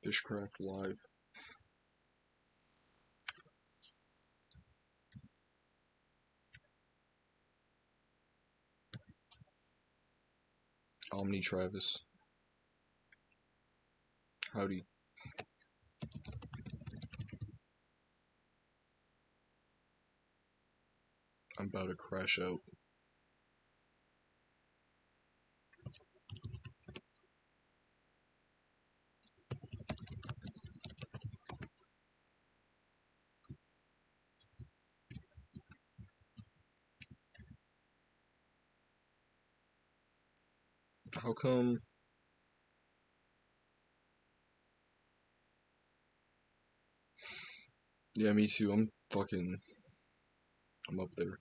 Fishcraft Live. Omni Travis. Howdy. I'm about to crash out. How come? Yeah, me too. I'm up there.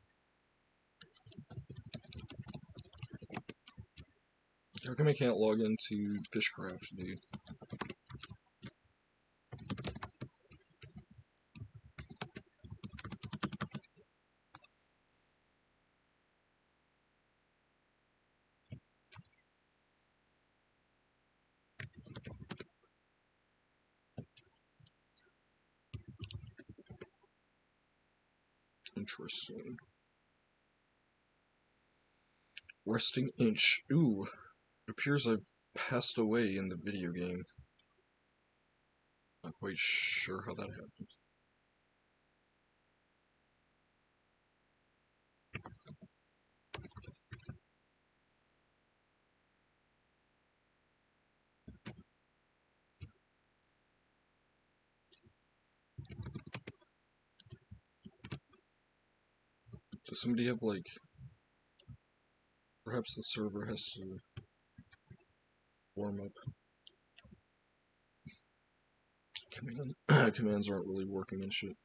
How come I can't log into Fishcraft, dude? Interesting. Resting Inch. Ooh. It appears I've passed away in the video game. Not quite sure how that happened. Does somebody have, like... Perhaps the server has to warm up. Commands aren't really working and shit.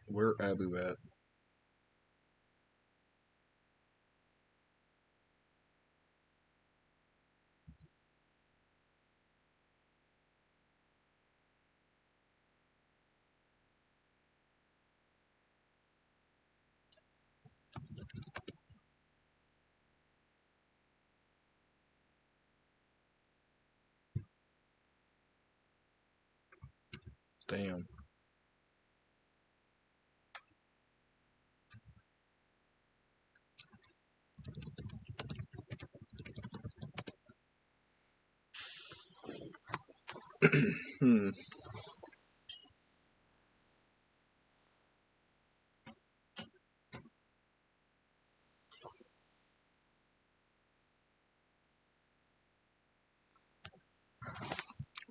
Where Abu at? Damn. Hmm.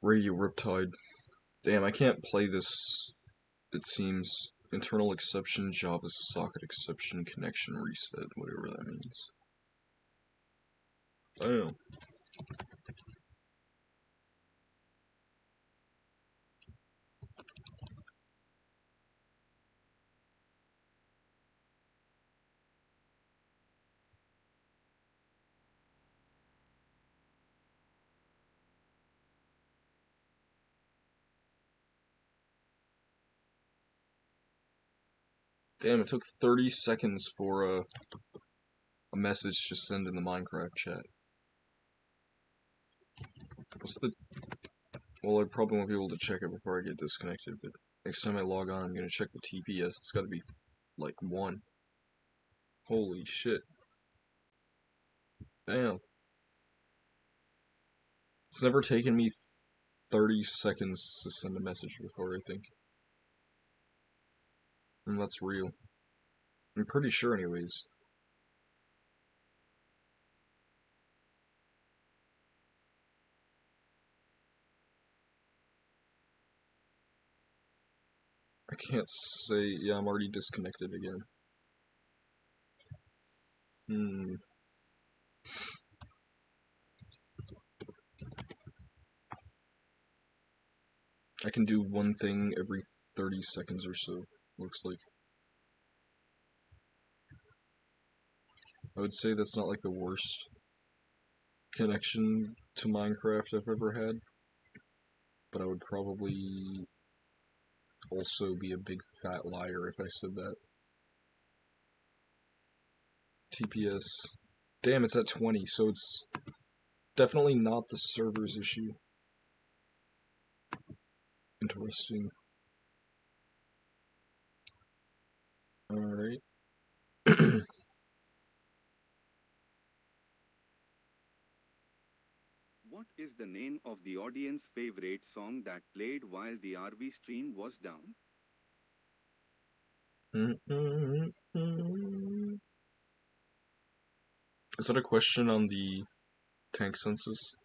Radio Riptide. Damn, I can't play this, it seems. Internal exception, Java socket exception, connection reset, whatever that means. Damn. Damn, it took 30 seconds for a message to send in the Minecraft chat. What's the... Well, I probably won't be able to check it before I get disconnected, but next time I log on, I'm gonna check the TPS. It's gotta be, like, 1. Holy shit. Damn. It's never taken me 30 seconds to send a message before, I think. And that's real. I'm pretty sure, anyways. I can't say. Yeah, I'm already disconnected again. I can do one thing every 30 seconds or so, looks like. I would say that's not like the worst connection to Minecraft I've ever had, but I would probably also be a big fat liar if I said that. TPS. Damn, it's at 20, so it's definitely not the server's issue. Interesting. Alright. What is the name of the audience favorite song that played while the RV stream was down? Is that a question on the tank census?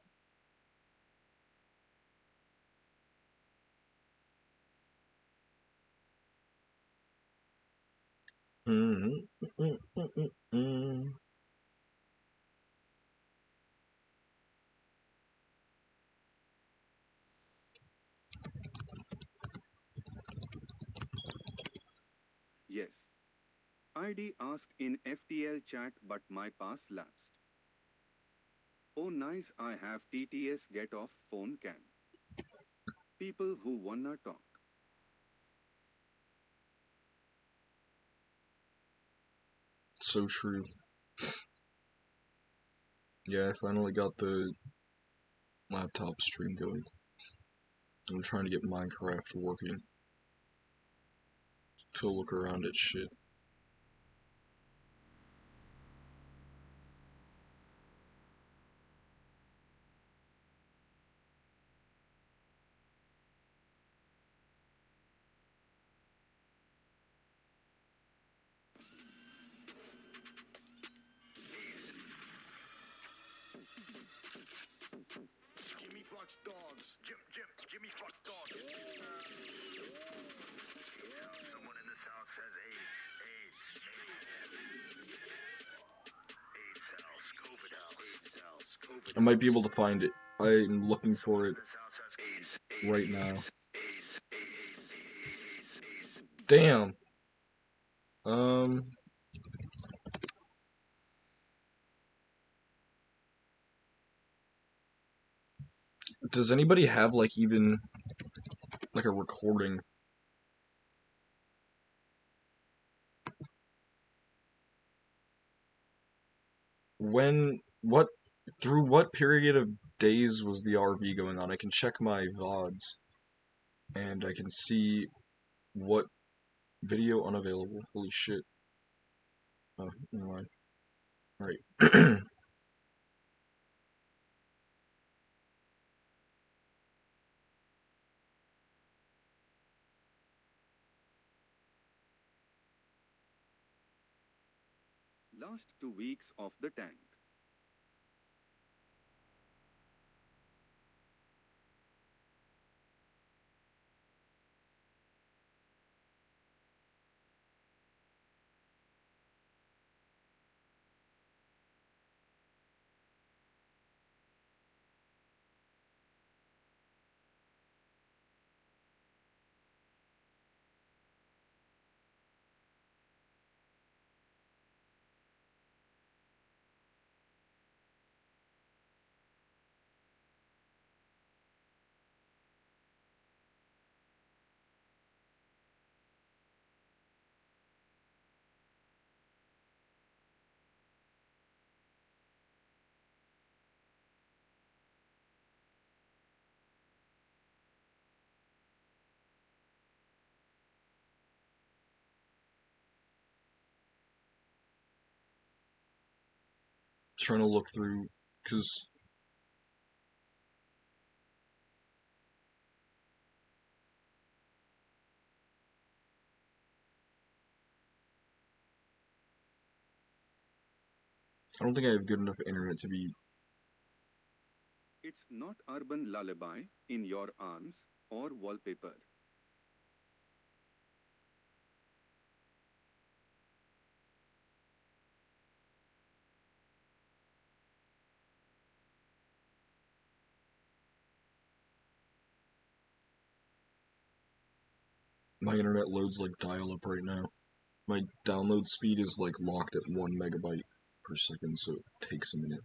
Yes. ID asked in FTL chat but my pass lapsed. Oh nice, I have TTS get off phone can. People who wanna talk. So true. Yeah, I finally got the laptop stream going. I'm trying to get Minecraft working to look around at shit. Jimmy fucks dogs. Jimmy fucks dogs. Someone in this house has AIDS. I might be able to find it. I'm looking for it right now. Damn. Does anybody have like even like a recording? What, through what period of days was the RV going on? I can check my VODs and I can see what video unavailable. Holy shit. Oh, never mind. Alright. Last 2 weeks of the tank. Trying to look through, because I don't think I have good enough internet to be. It's not urban lullaby in your arms or wallpaper. My internet loads like dial-up right now. My download speed is like locked at 1 megabyte per second, so it takes a minute.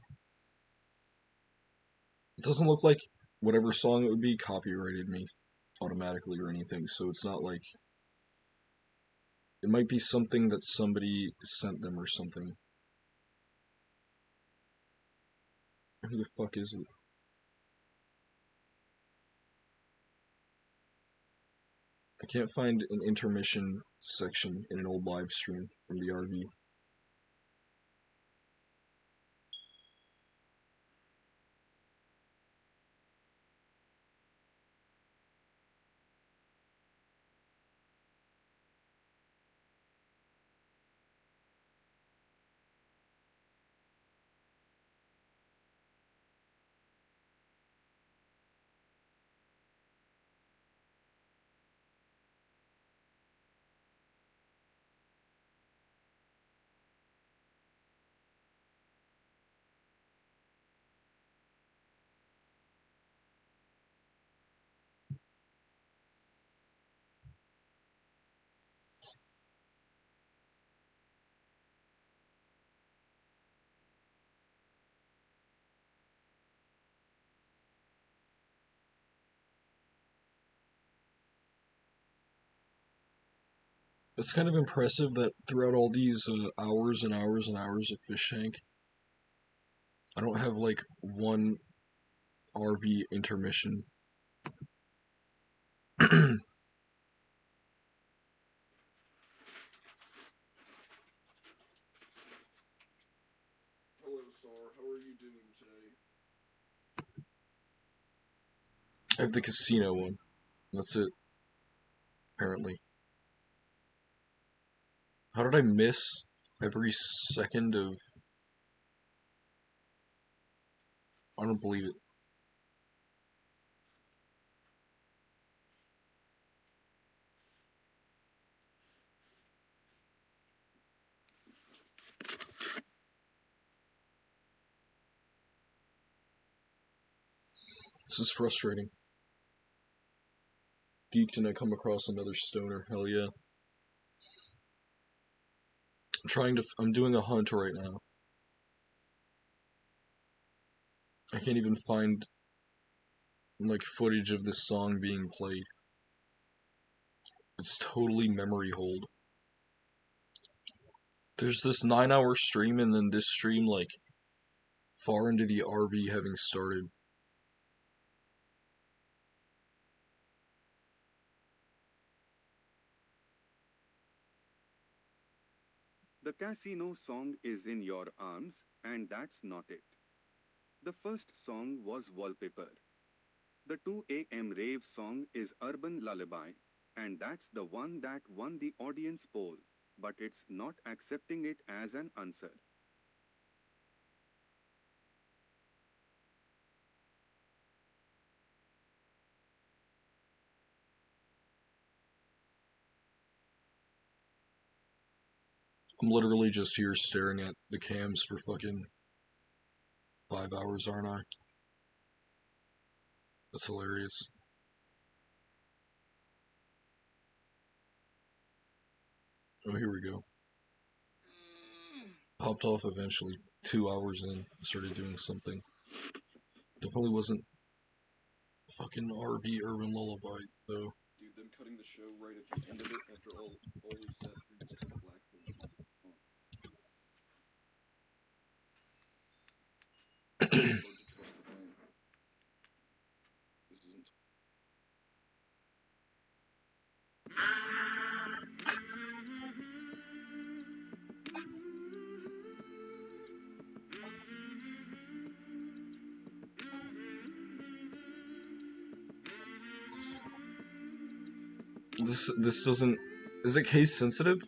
It doesn't look like whatever song it would be copyrighted me automatically or anything, so it's not like... It might be something that somebody sent them or something. Who the fuck is it? I can't find an intermission section in an old live stream from the RV. It's kind of impressive that throughout all these hours and hours and hours of Fish Tank, I don't have like one RV intermission. Hello, Sar. How are you doing today? I have the casino one. That's it. Apparently. How did I miss every second of... I don't believe it. This is frustrating. Geeked and I come across another stoner. Hell yeah. I'm doing a hunt right now. I can't even find like footage of this song being played. It's totally memory hold. There's this 9-hour stream and then this stream like far into the RV having started. The casino song is in your arms, and that's not it. The first song was Wallpaper. The 2 a.m. rave song is Urban Lullaby, and that's the one that won the audience poll, but it's not accepting it as an answer. I'm literally just here staring at the cams for fucking 5 hours, aren't I? That's hilarious. Oh, here we go. Hopped off eventually. 2 hours in, started doing something. Definitely wasn't fucking RV Urban Lullaby, though. Dude, them cutting the show right at the end of it after all we've sat through just cut black for me. Hard to trust the plan. This isn't... This doesn't... Is it case sensitive?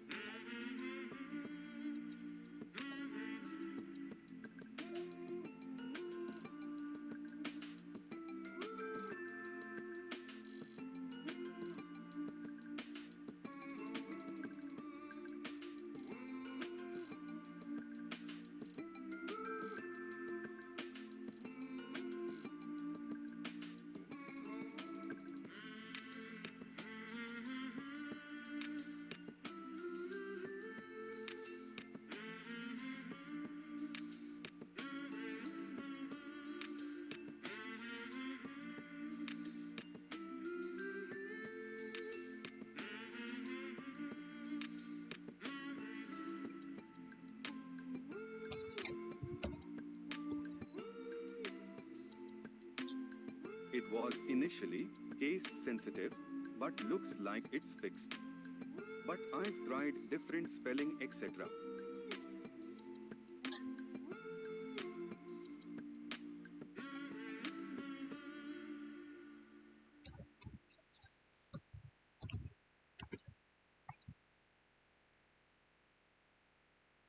was initially case sensitive, but looks like it's fixed. But I've tried different spelling etc.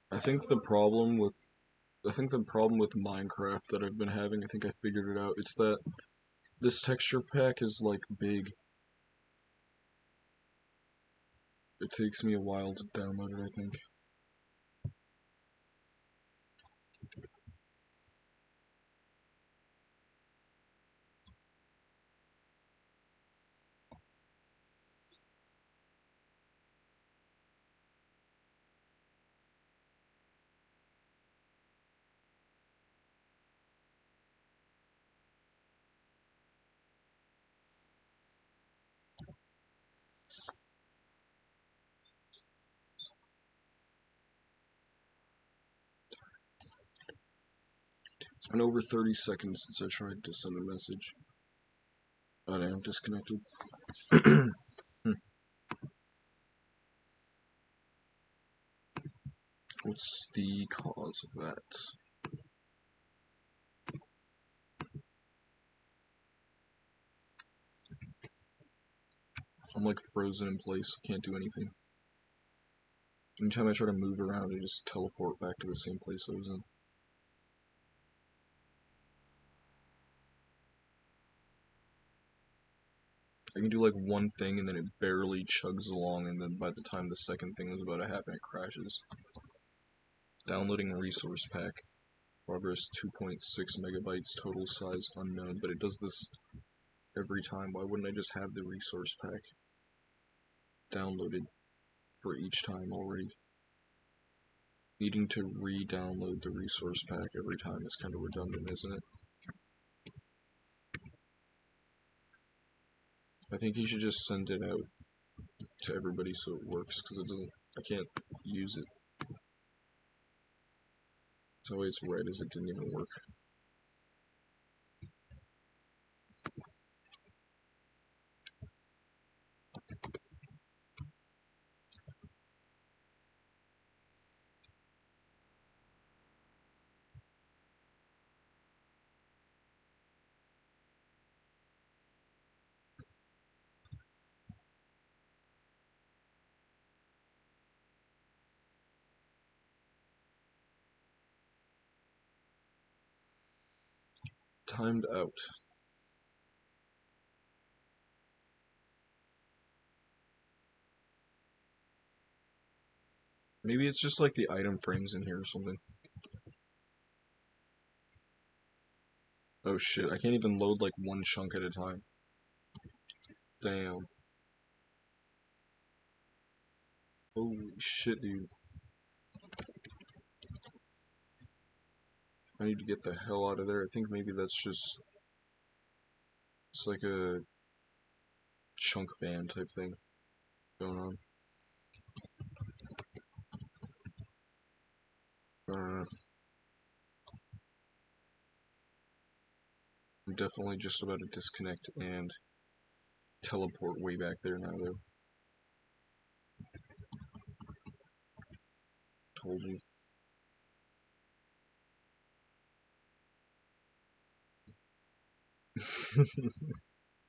I think the problem with Minecraft that I've been having, I think I figured it out. It's that this texture pack is like big. It takes me a while to download it, I think. It's been over 30 seconds since I tried to send a message. Oh damn, disconnected. What's the cause of that? I'm like frozen in place, can't do anything. Anytime I try to move around, I just teleport back to the same place I was in. I can do like one thing and then it barely chugs along, and then by the time the second thing is about to happen, it crashes. Downloading resource pack. Progress 2.6 megabytes, total size unknown, but it does this every time. Why wouldn't I just have the resource pack downloaded for each time already? Needing to re-download the resource pack every time is kind of redundant, isn't it? I think you should just send it out to everybody so it works, because it doesn't, I can't use it. So the way it's red is it didn't even work. Timed out. Maybe it's just like the item frames in here or something. Oh shit, I can't even load like one chunk at a time. Damn. Holy shit, dude. I need to get the hell out of there. I think maybe that's just... It's like a chunk ban type thing going on. I'm definitely just about to disconnect and teleport way back there now, though. Told you.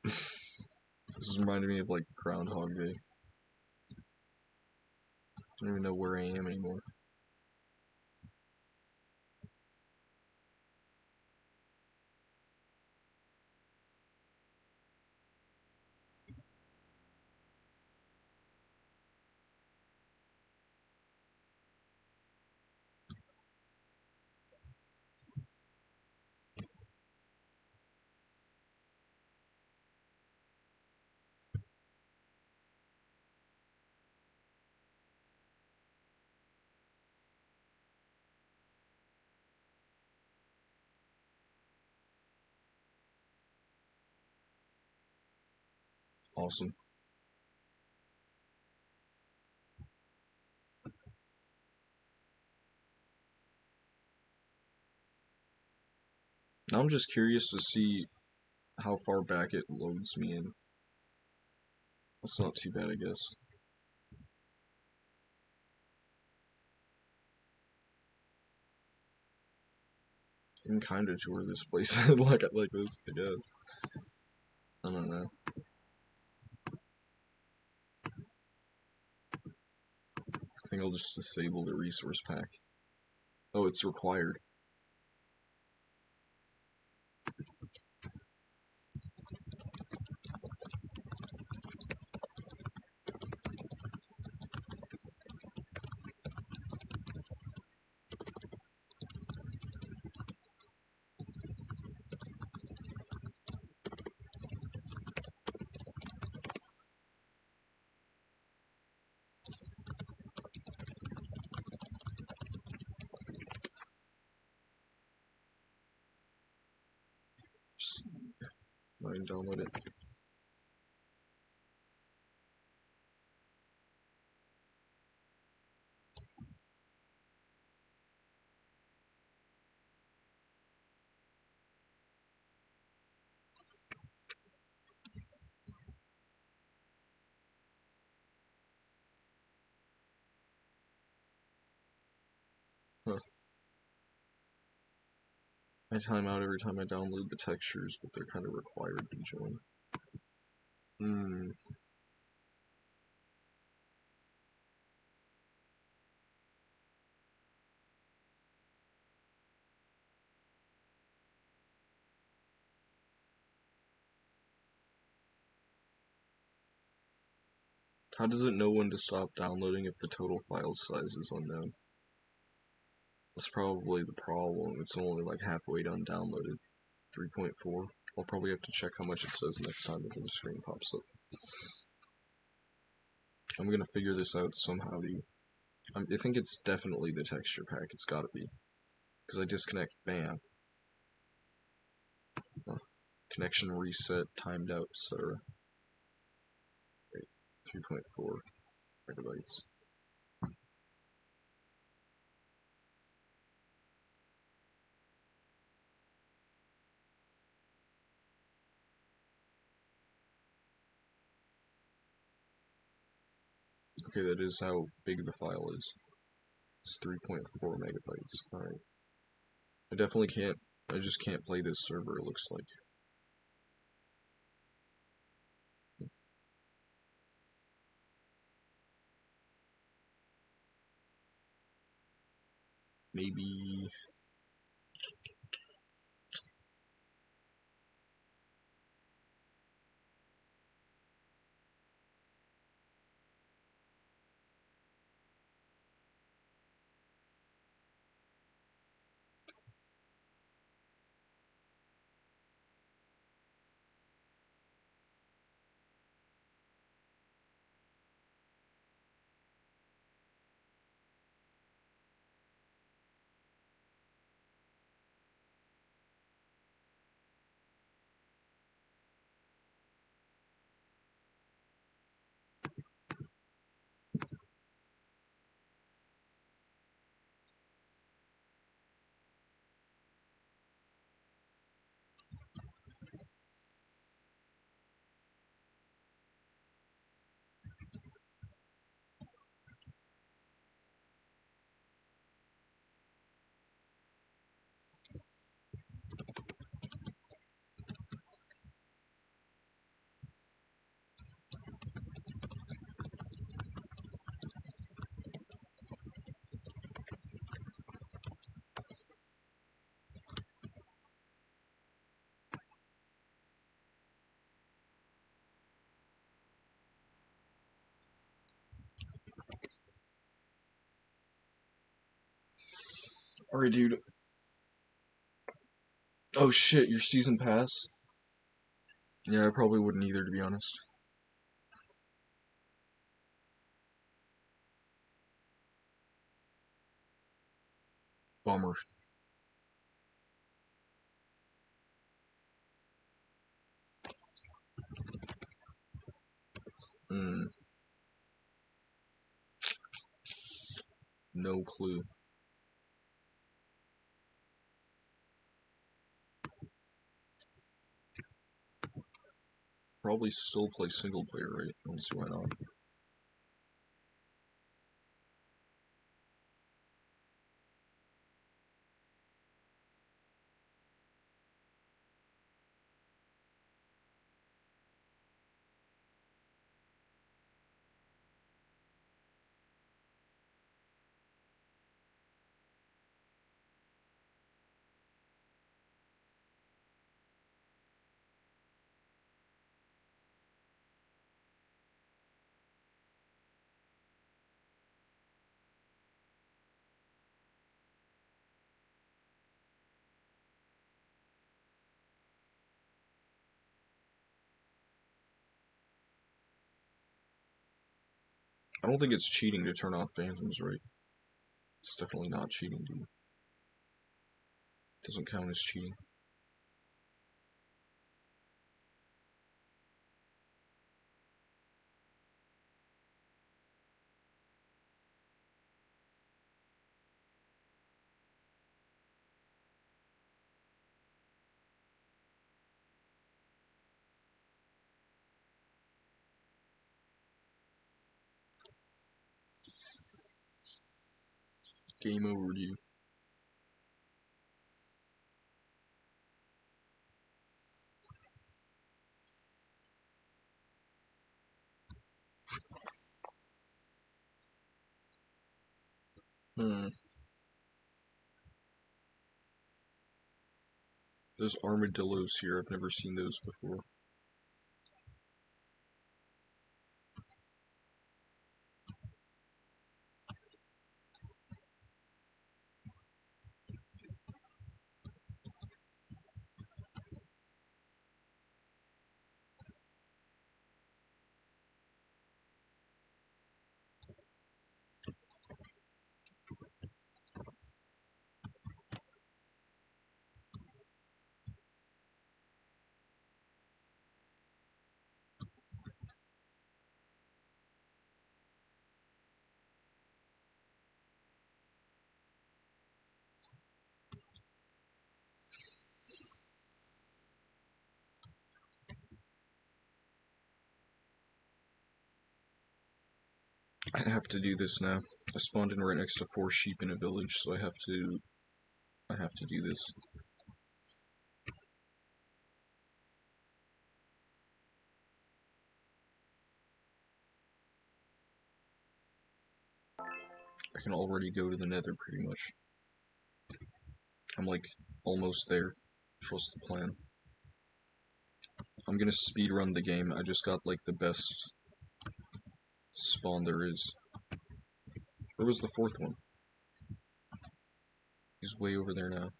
This is reminding me of like Groundhog Day. I don't even know where I am anymore. Awesome. Now I'm just curious to see how far back it loads me in. That's not too bad, I guess. I can kind of tour this place like this, I guess. I don't know. I think I'll just disable the resource pack. Oh, it's required. Just go ahead and download it. Huh. I time out every time I download the textures, but they're kind of required to join. How does it know when to stop downloading if the total file size is unknown? That's probably the problem. It's only like halfway done downloaded. 3.4. I'll probably have to check how much it says next time before the screen pops up. I'm gonna figure this out somehow, dude. I think it's definitely the texture pack. It's gotta be. Because I disconnect, bam. Connection reset, timed out, etc. Wait, 3.4 megabytes. Okay, that is how big the file is. It's 3.4 megabytes. Alright. I definitely can't, I just can't play this server, it looks like. Maybe... Alright, dude. Oh shit, your season pass? Yeah, I probably wouldn't either, to be honest. Bummer. No clue. probably still play single player, right? I don't see why not. I don't think it's cheating to turn off phantoms, right? It's definitely not cheating, dude. Doesn't count as cheating. Game over, dude. There's armadillos here. I've never seen those before. I have to do this now. I spawned in right next to 4 sheep in a village, so I have to do this. I can already go to the nether pretty much. I'm like almost there. Trust the plan. I'm gonna speedrun the game. I just got like the best spawn there is. Where was the 4th one? He's way over there now.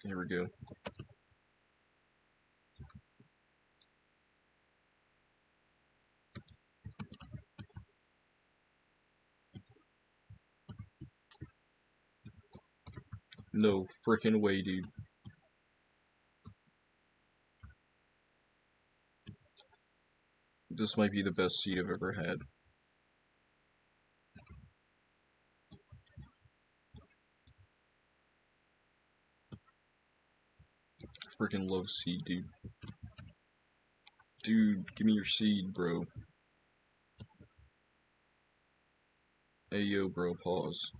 Here we go. No frickin' way, dude. This might be the best seed I've ever had. Freaking love seed, dude. Dude, give me your seed, bro. Hey, yo, bro, pause.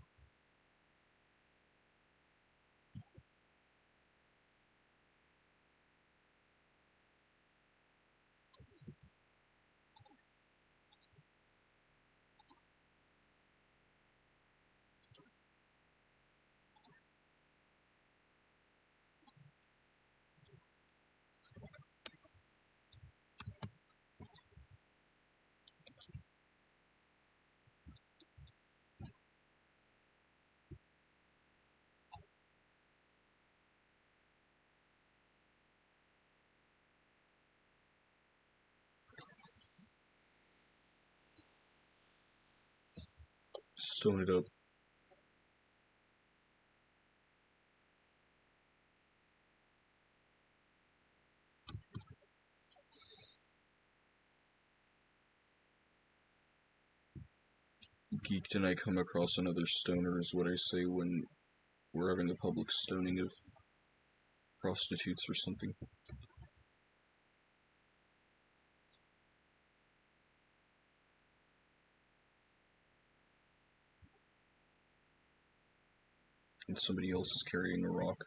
Stone it up. geeked and I come across another stoner is what I say when we're having a public stoning of prostitutes or something. And somebody else is carrying a rock.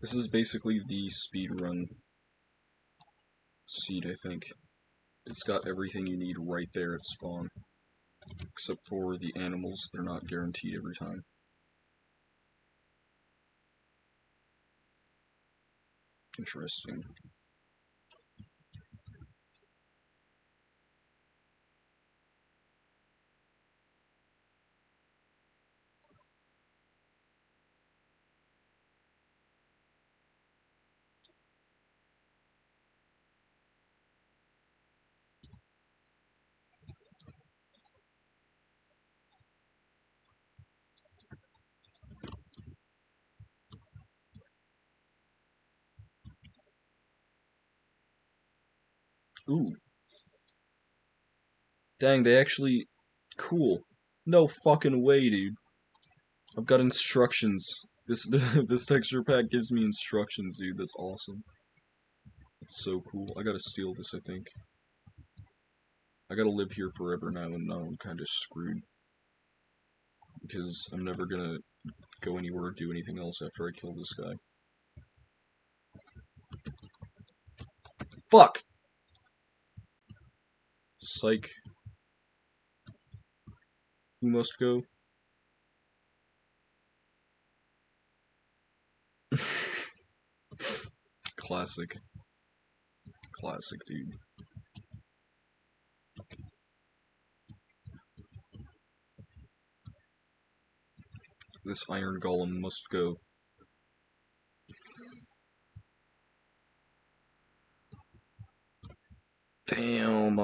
This is basically the speedrun seed, I think. It's got everything you need right there at spawn. Except for the animals, they're not guaranteed every time. Interesting. Ooh. Dang, they actually... Cool. No fucking way, dude. I've got instructions. This texture pack gives me instructions, dude. That's awesome. It's so cool. I gotta steal this, I think. I gotta live here forever now, and now I'm kinda screwed. Because I'm never gonna go anywhere or do anything else after I kill this guy. Fuck! Psych. Who must go? Classic. Classic, dude. This iron golem must go. Damn,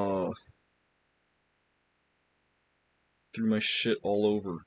threw my shit all over.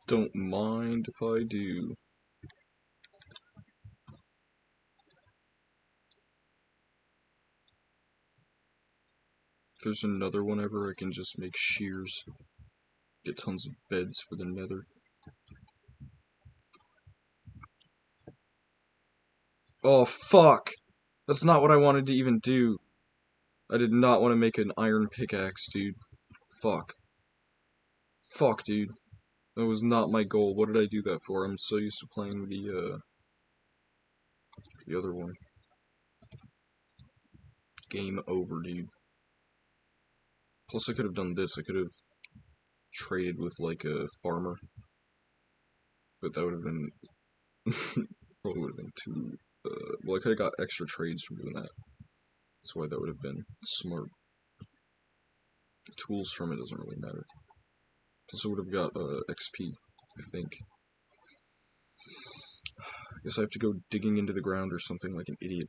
Don't mind if I do. If there's another one ever, I can just make shears. Get tons of beds for the nether. Oh, fuck! That's not what I wanted to even do. I did not want to make an iron pickaxe, dude. Fuck. Fuck, dude. That was not my goal. What did I do that for? I'm so used to playing the other one. Game over, dude. Plus, I could have done this. I could have traded with, like, a farmer. But that would have been... probably would have been too... well, I could have got extra trades from doing that. That's why that would have been smart. The tools from it doesn't really matter. Plus, I would have got XP, I think. I guess I have to go digging into the ground or something like an idiot.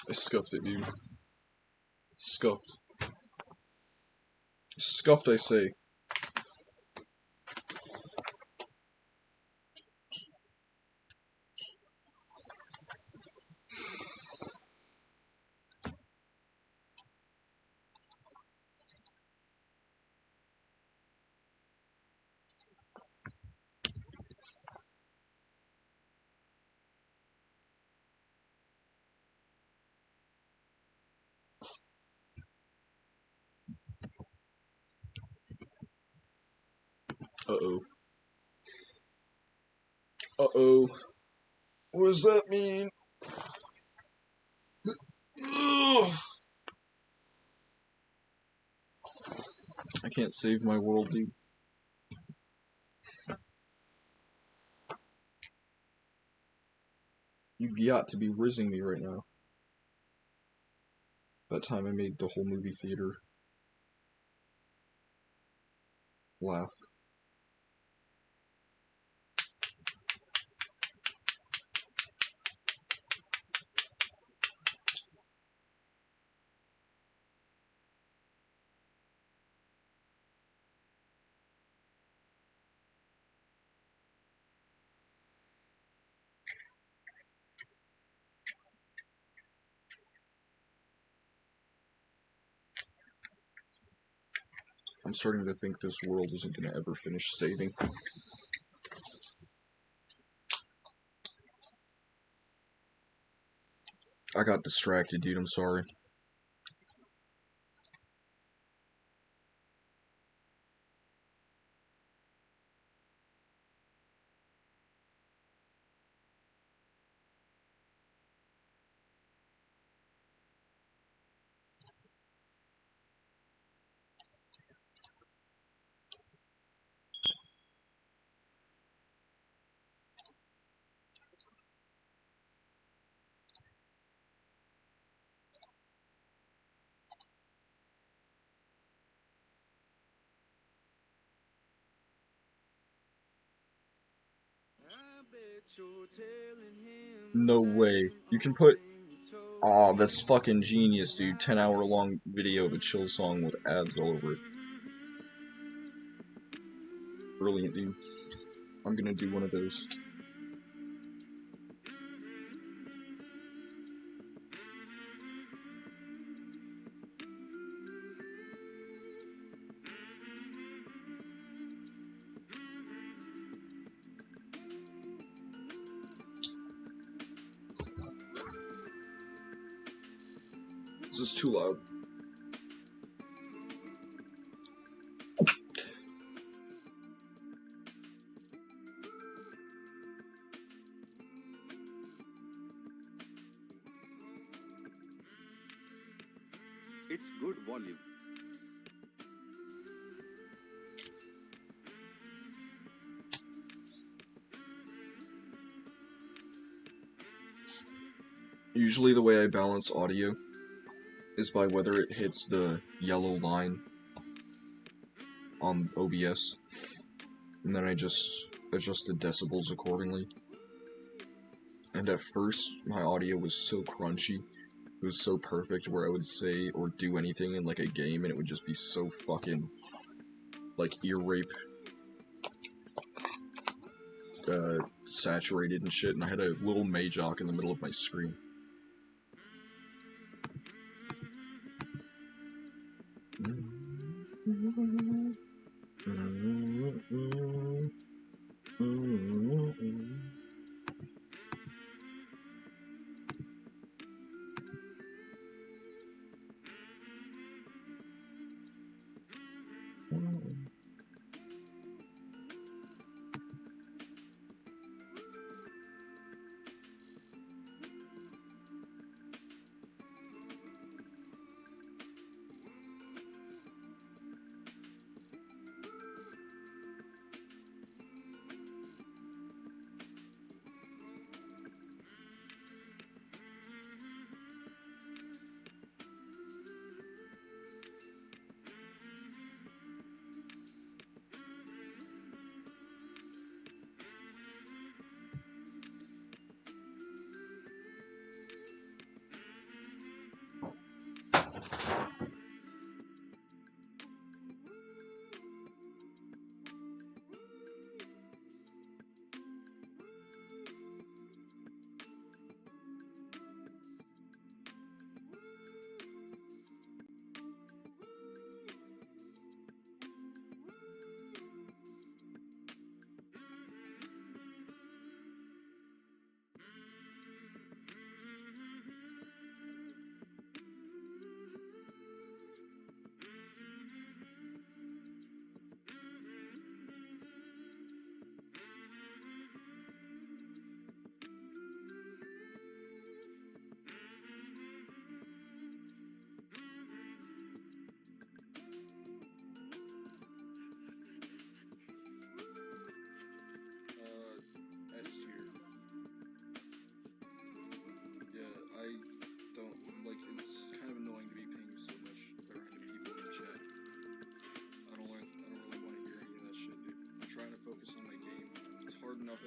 I scuffed it, dude. Scuffed. Scuffed, I say. Uh-oh. Uh-oh. What does that mean? Ugh. I can't save my world, dude. You got to be rizzing me right now. That time I made the whole movie theater laugh. I'm starting to think this world isn't gonna ever finish saving. I got distracted, dude, I'm sorry. No way. You can put... Aw, that's fucking genius, dude. 10-hour long video of a chill song with ads all over it. Brilliant, dude. I'm gonna do one of those. This is too loud. It's good volume. Usually the way I balance audio is by whether it hits the yellow line on OBS, and then I just adjust the decibels accordingly. And at first, my audio was so crunchy, it was so perfect where I would say or do anything in like a game and it would just be so fucking like ear rape saturated and shit, and I had a little Majock in the middle of my screen.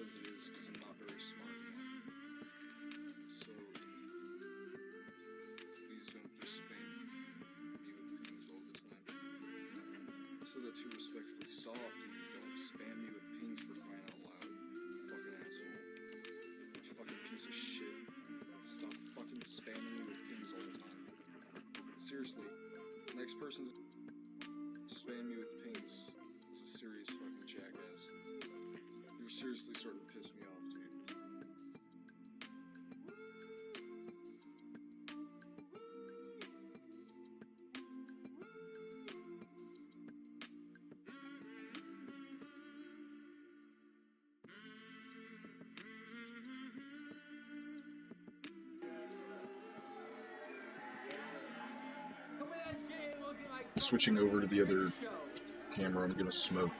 As it is, because I'm not very smart yet. So, please don't just spam me with pings all the time. I said that too respectfully. Stop, dude. Don't spam me with pings for crying out loud. You fucking asshole. You fucking piece of shit. Stop fucking spamming me with pings all the time. Seriously. Next person to spam me with pings is a serious fucking jackass. You're seriously starting to piss me off, dude. Switching over to the other camera, I'm gonna smoke.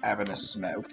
Having a smoke.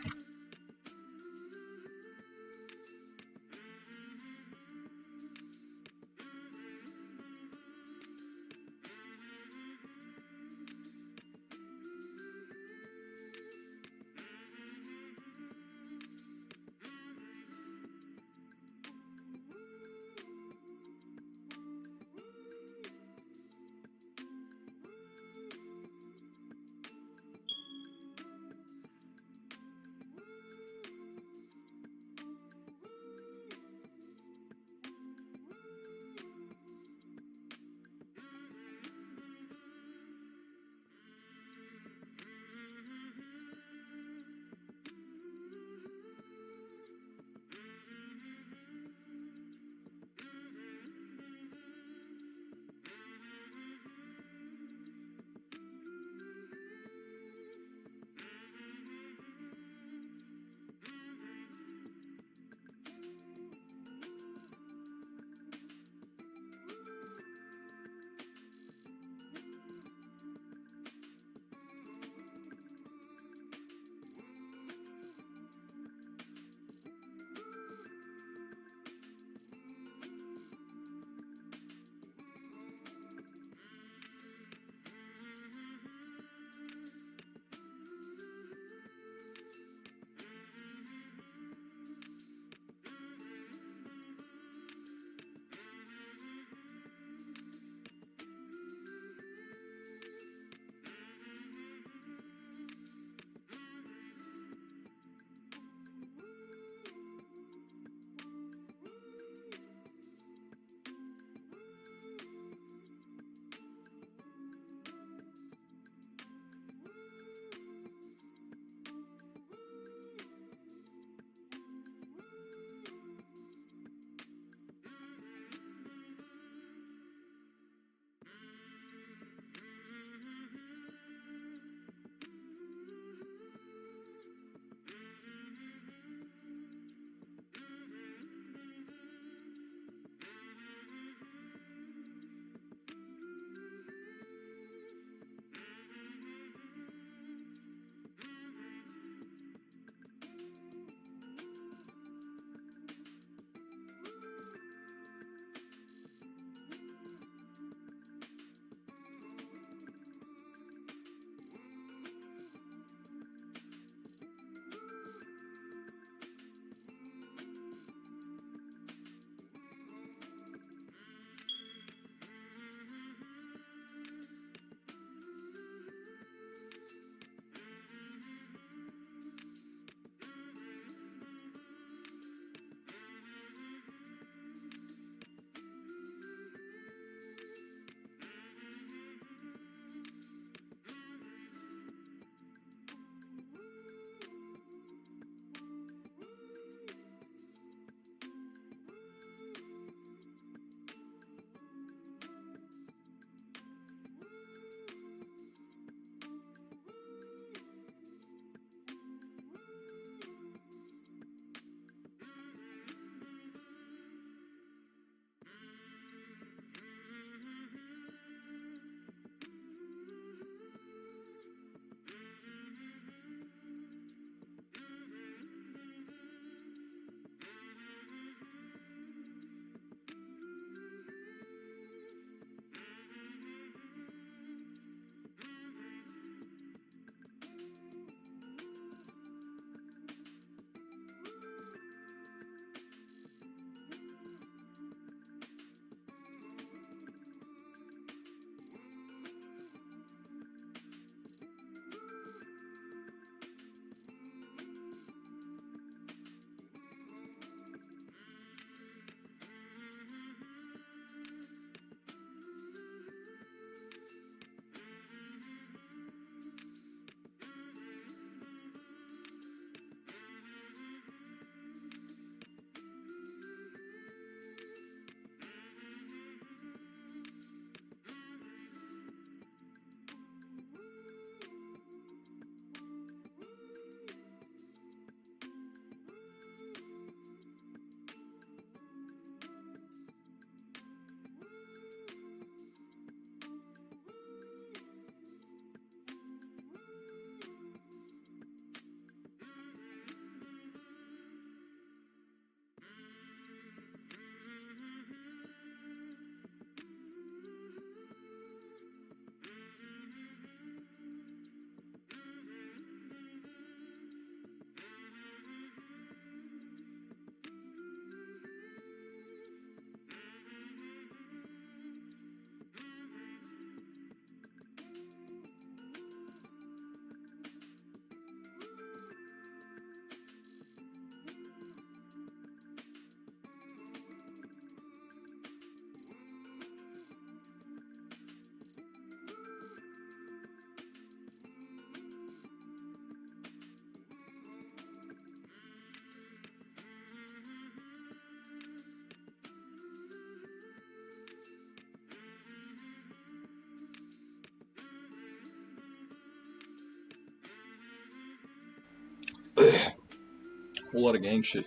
whole lot of gang shit.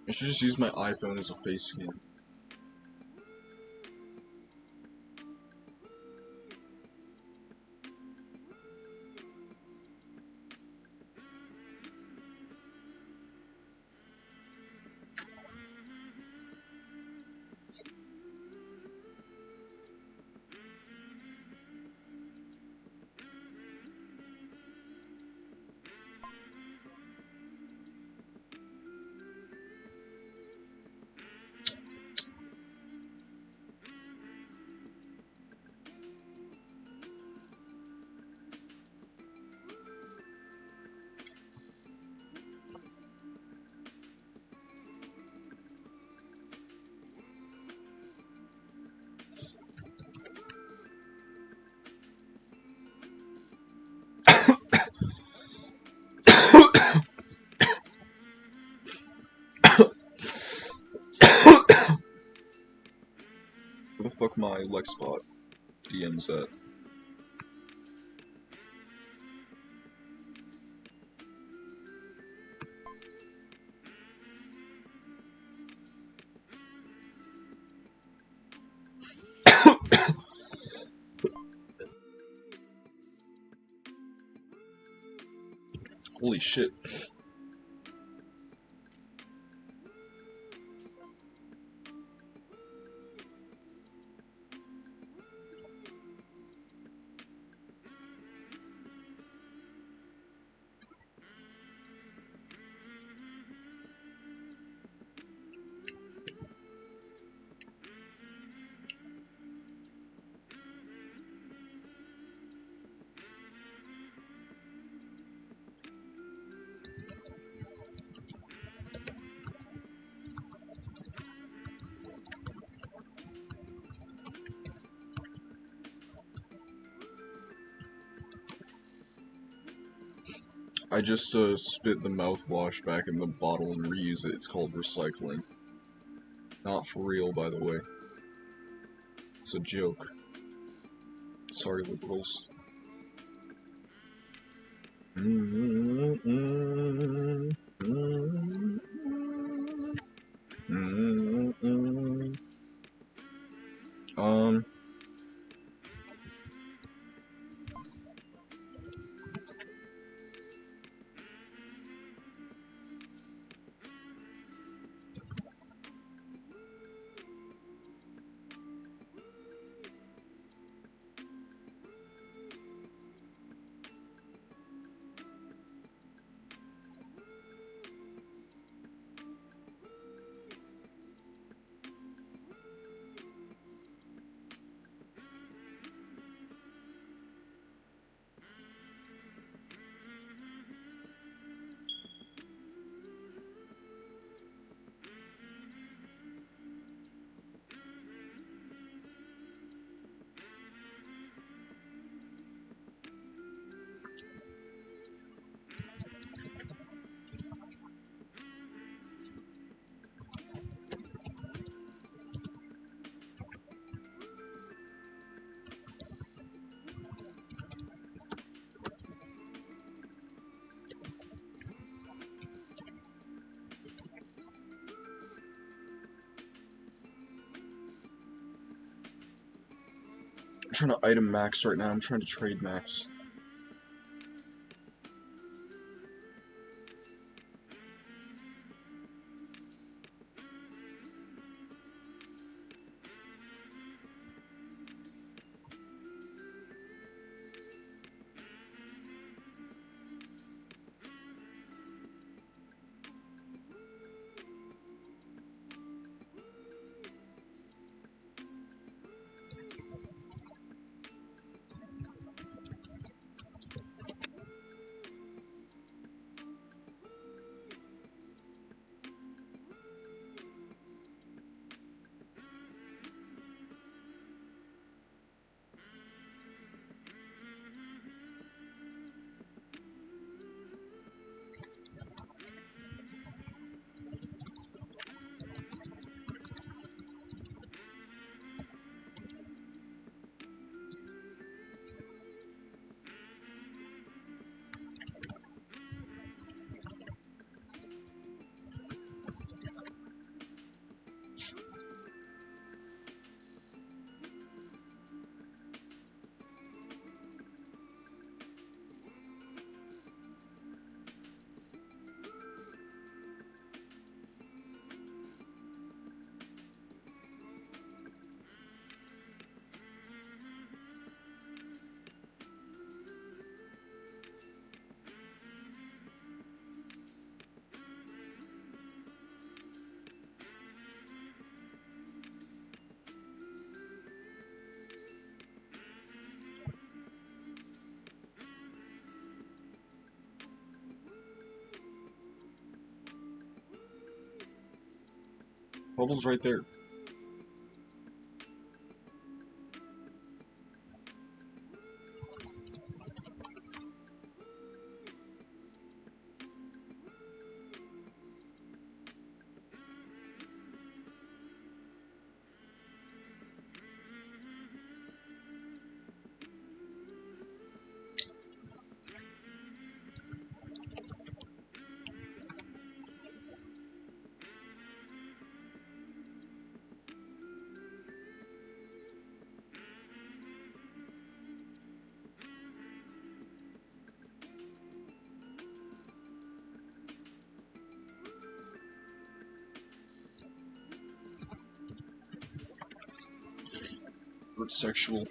I should just use my iPhone as a face scan. Where the fuck my Lexbot DMs at? Holy shit. I just spit the mouthwash back in the bottle and reuse it. It's called recycling. Not for real, by the way. It's a joke. Sorry, liberals. I'm trying to item max right now. I'm trying to trade max. bubble's right there. It's sexual.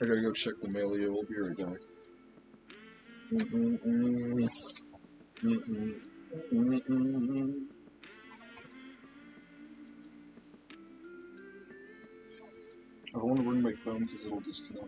I gotta go check the mail, yo. We'll be right back. I don't want to bring my phone because it'll disconnect.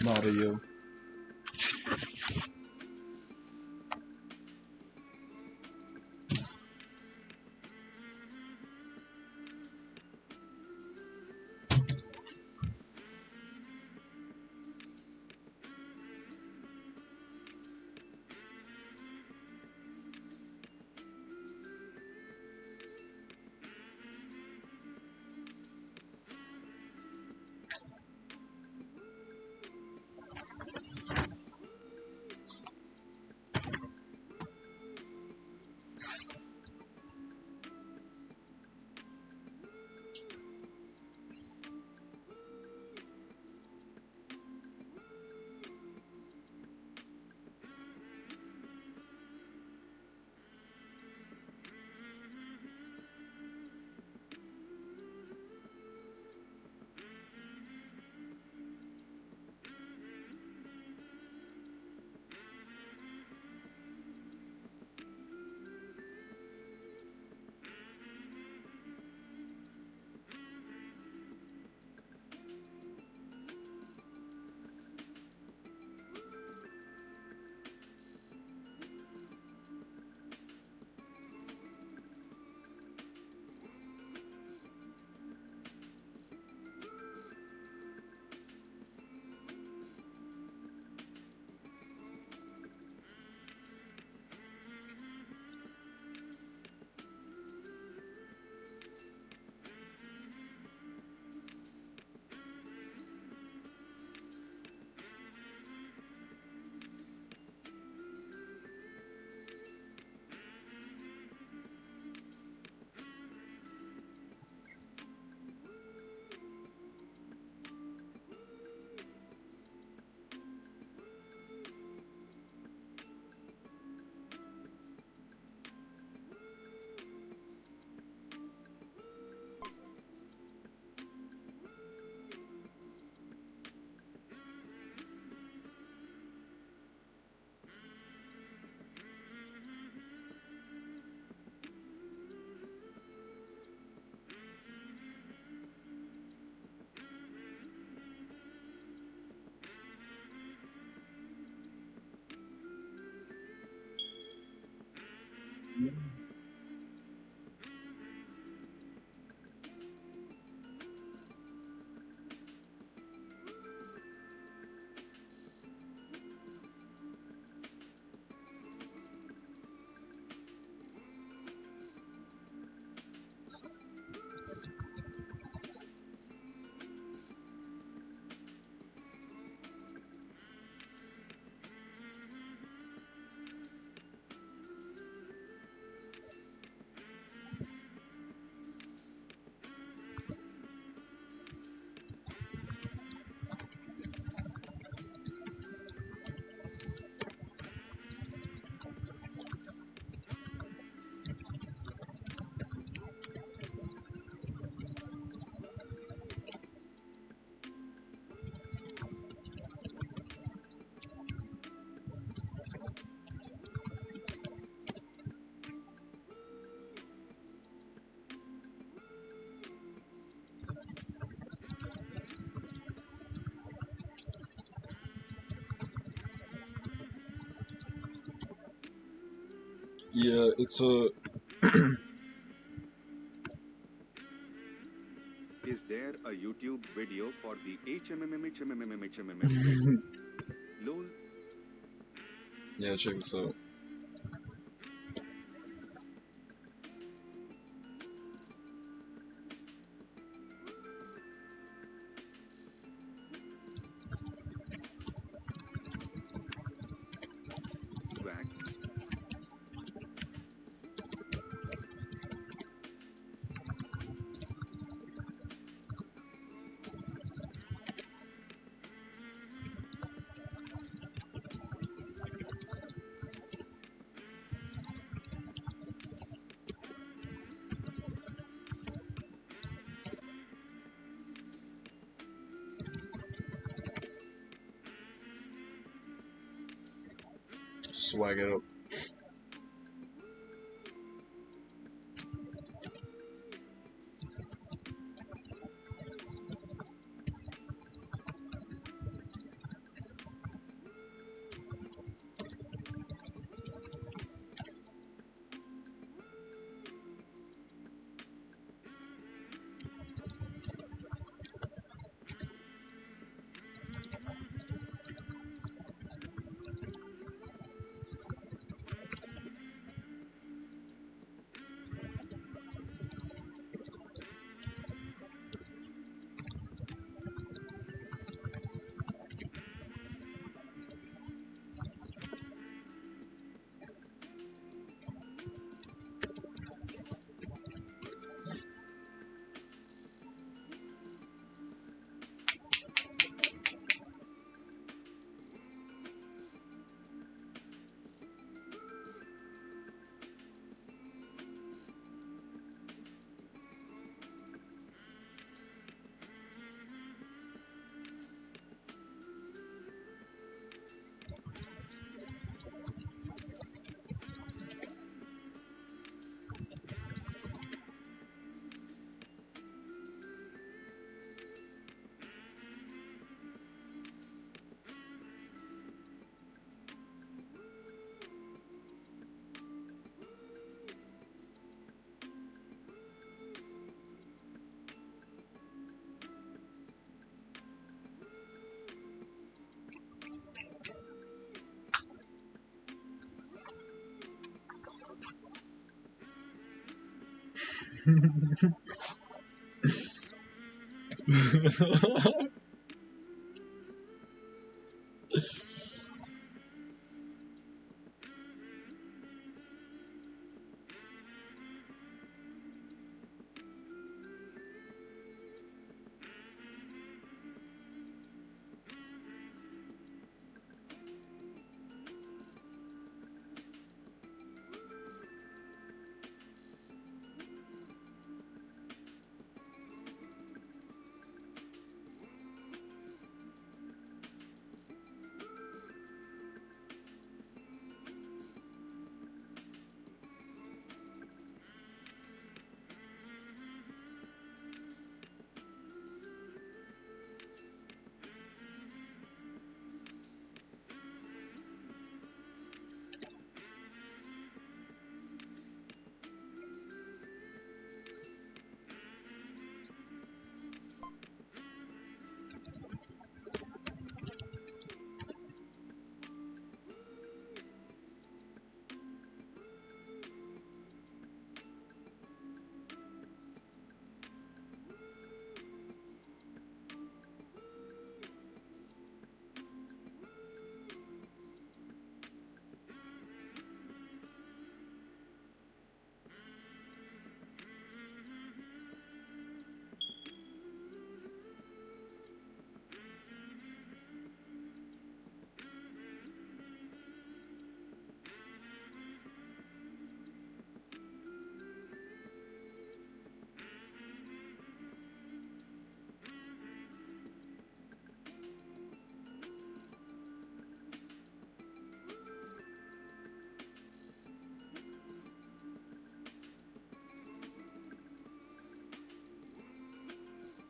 Nada, yo. Yeah, it's a. Is there a YouTube video for the HMMMHMMMHMMM? LOL. Yeah, check this out. Swag. Swag it up.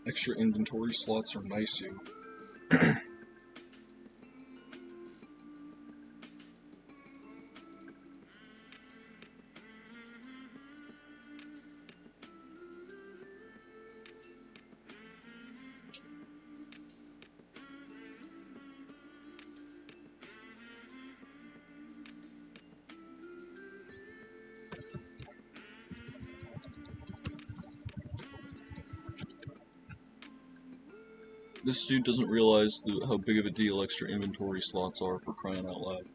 Extra inventory slots are nice, yo. This dude doesn't realize how big of a deal extra inventory slots are, for crying out loud.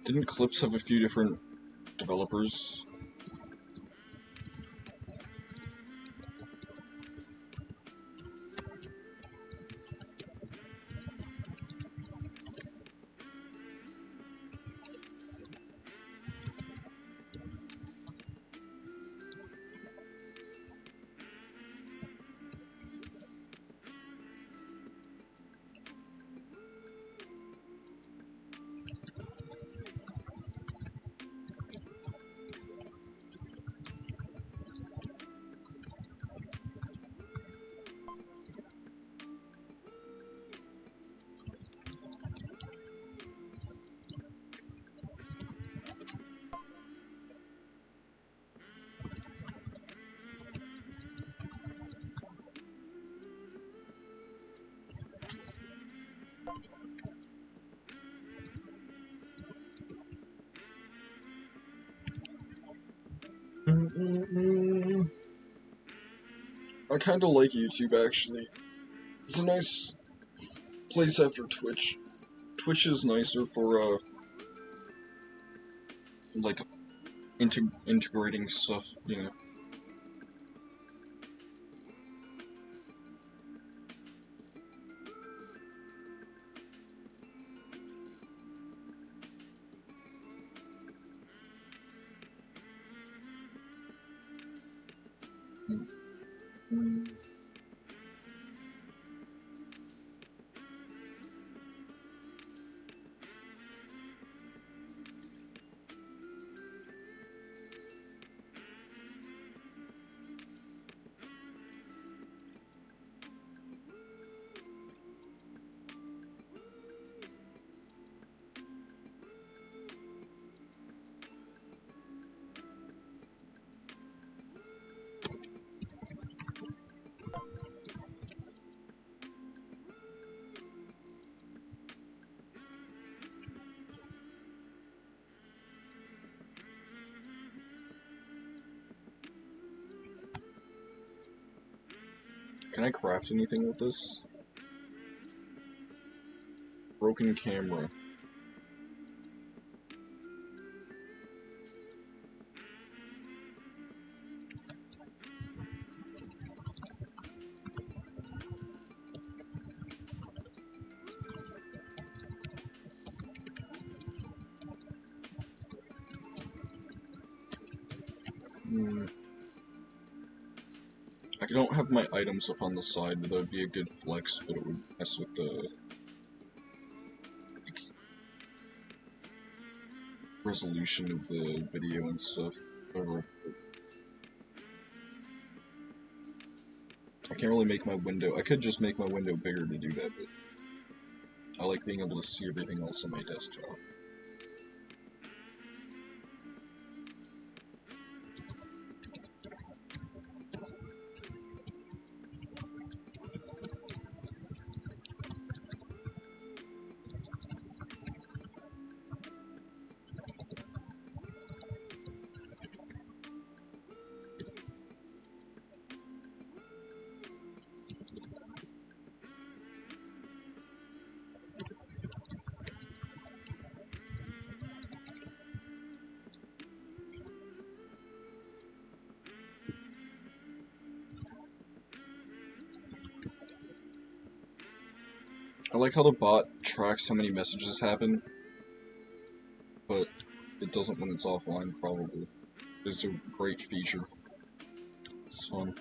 Didn't Clips have a few different developers? I kinda like YouTube, actually. It's a nice place after Twitch. Twitch is nicer for, like, integrating stuff, you know. Can I craft anything with this? Broken camera. I don't have my items up on the side, but that would be a good flex, but it would mess with the like, resolution of the video and stuff. I can't really make my window. I could just make my window bigger to do that, but I like being able to see everything else on my desktop. I like how the bot tracks how many messages happen. but it doesn't when it's offline, probably. It's a great feature. It's fun.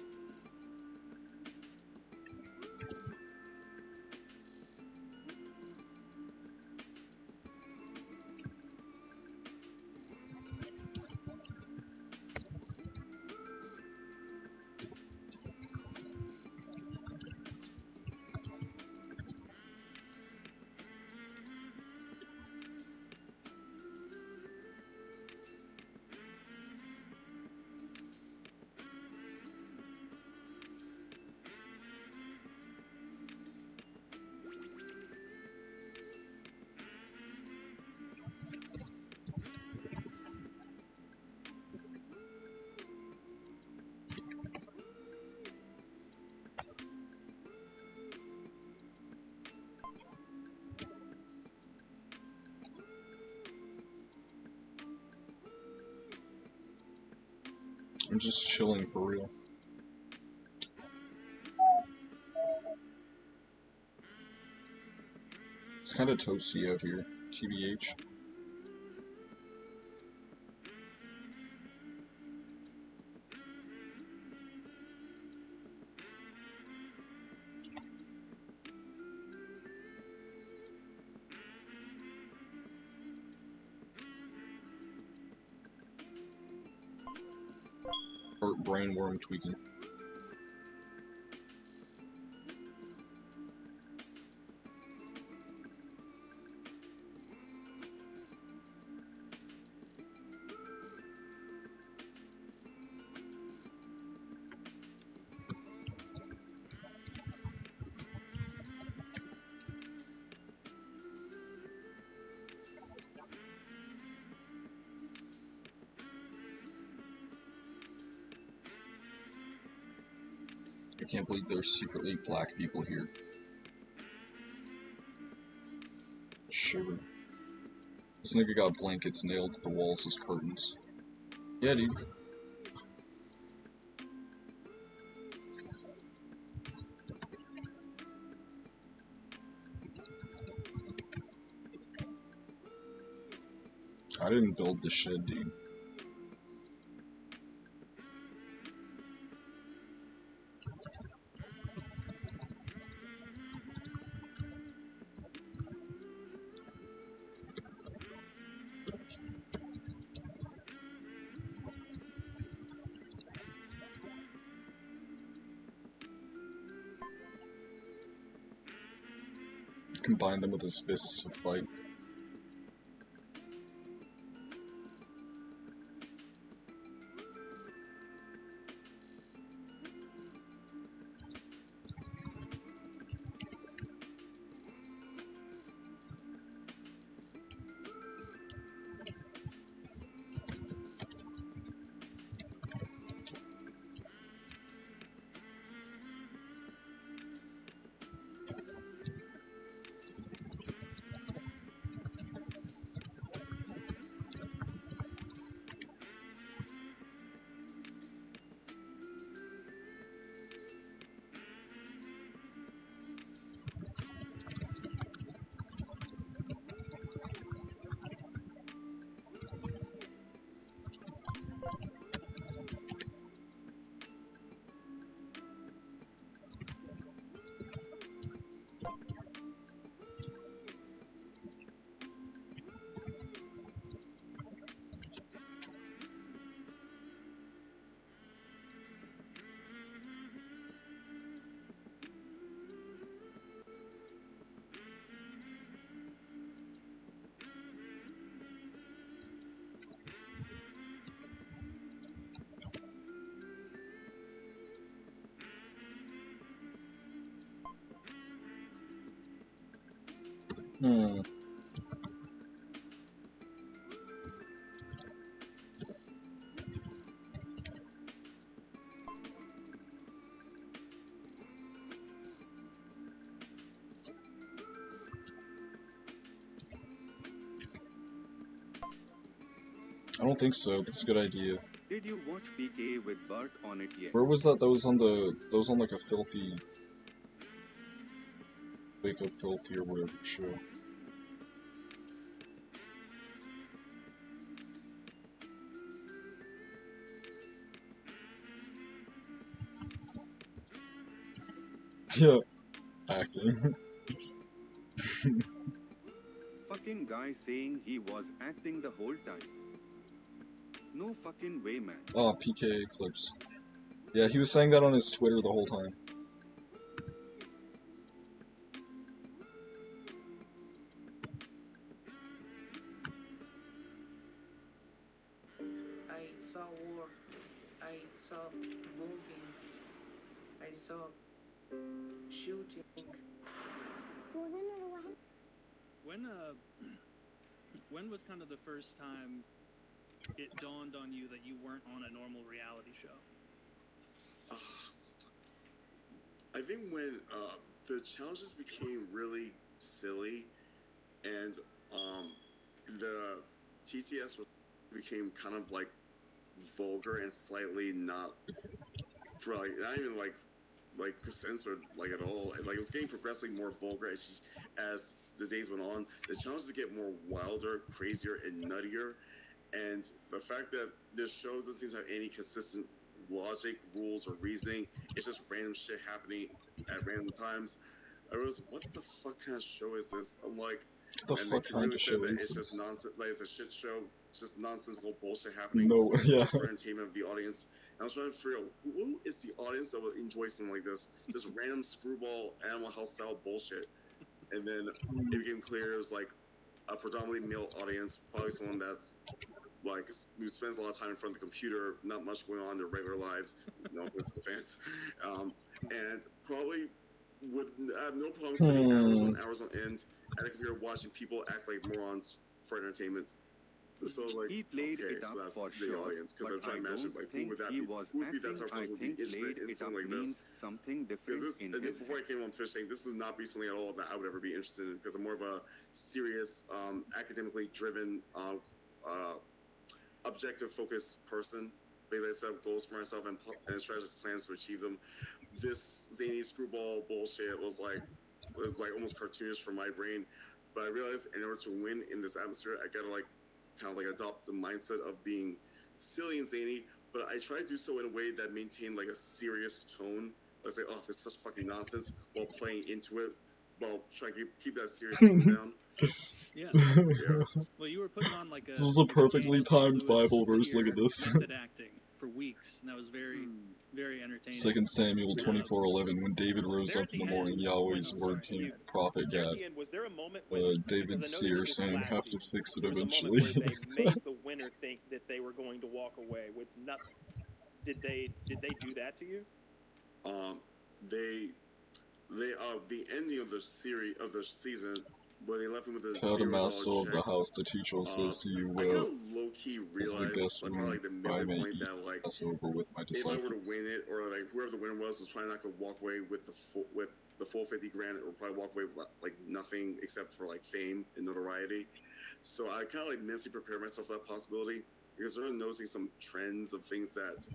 I'm just chilling for real. It's kind of toasty out here, TBH. Or brainworm tweaking. I can't believe there's secretly black people here. Shiver. This nigga got blankets nailed to the walls as curtains. Yeah, dude. I didn't build this shed, dude. Combine them with his fists to fight. Hmm. I don't think so. That's a good idea. Did you watch PK with Bart on it yet? Where was that? That was on the. That was on like a filthy. Wake Up Filthy or whatever show. Yeah, acting. Fucking guy saying he was acting the whole time. No fucking way, man. Oh, PK clips. Yeah, he was saying that on his Twitter the whole time. I saw war. I saw bombing. I saw shooting. When was kind of the first time it dawned on you that you weren't on a normal reality show? I think when the challenges became really silly, and the TTS became kind of like vulgar and slightly not even like censored like at all. Like it was getting progressively more vulgar as the days went on. The challenges get more wilder, crazier, and nuttier. And the fact that this show doesn't seem to have any consistent logic, rules, or reasoning, it's just random shit happening at random times. I was, what the fuck kind of show is this? I'm like, The and fuck they kind really of said show that is it's just this? nonsense, like it's a shit show, it's just nonsensical bullshit happening. No, yeah. Just for entertainment of the audience. And I was trying to figure out who is the audience that would enjoy something like this? Just random screwball Animal House style bullshit. And then it became clear it was like a predominantly male audience, probably someone that's like who spends a lot of time in front of the computer, not much going on in their regular lives. No offense to fans, and probably would have no problem spending hours on hours on end at a computer watching people act like morons for entertainment. So I was like, He played okay, it so up that's for the sure, audience, because I'm but I trying to imagine don't like who think would that he be? was Who would be that acting. type of I person who would be think interested played in it up something like this? means something Because different this, in and his before I head. came on Fish Tank, this would not be something at all that I would ever be interested in, because I'm more of a serious, academically driven, objective focused person. Basically, I set up goals for myself and strategist plans to achieve them. This zany screwball bullshit was like almost cartoonish for my brain. But I realized in order to win in this atmosphere, I gotta like kind of like adopt the mindset of being silly and zany. But I try to do so in a way that maintained like a serious tone. Let's say, oh, this is such fucking nonsense, while playing into it, while trying to keep that serious tone down. Yeah. Yeah. Well, you were putting on like a This was a perfectly timed Bible verse, look at this. method acting for weeks, and that was very, very entertaining. 2 Samuel 24:11. When David rose up in the morning, Yahweh's word came to the prophet There at Gad. the end, was there a moment when David because I know seer that this saying, last have to season, fix it there was a eventually. moment where they made the winner think that they were going to walk away with nothing. Did they do that to you? The ending of the season, where they left him with the Tell the $0 master of the check. house, the teacher says to you, I kind well, of low key as the realized, guest like, room, probably like the I midway may point eat that like Passover with my if I were to disciples. win it, or like whoever the winner was probably not gonna walk away with the full 50 grand, or probably walk away with like nothing except for like fame and notoriety. So I kind of like mentally prepared myself for that possibility, because I started noticing some trends of things that,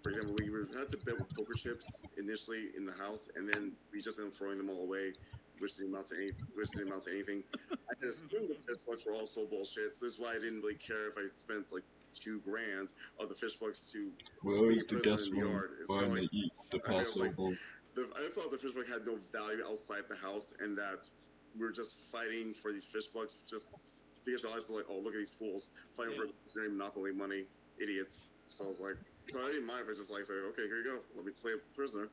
for example, we had to bet with poker chips initially in the house, and then we just ended up throwing them all away, which didn't amount to anything. I had assumed the fish bucks were all so bullshit. So this is why I didn't really care if I spent like $2 grand of the fish bucks to Where be is the a guest prisoner in the room? yard. It's Where I kind of may like eat the I was like, Passover. I thought the fish buck had no value outside the house, and that we were just fighting for these fish bucks. Just because I was like, oh, look at these fools fighting for monopoly money, idiots. So I was like, so I didn't mind if I just like said, okay, here you go, let me play a prisoner.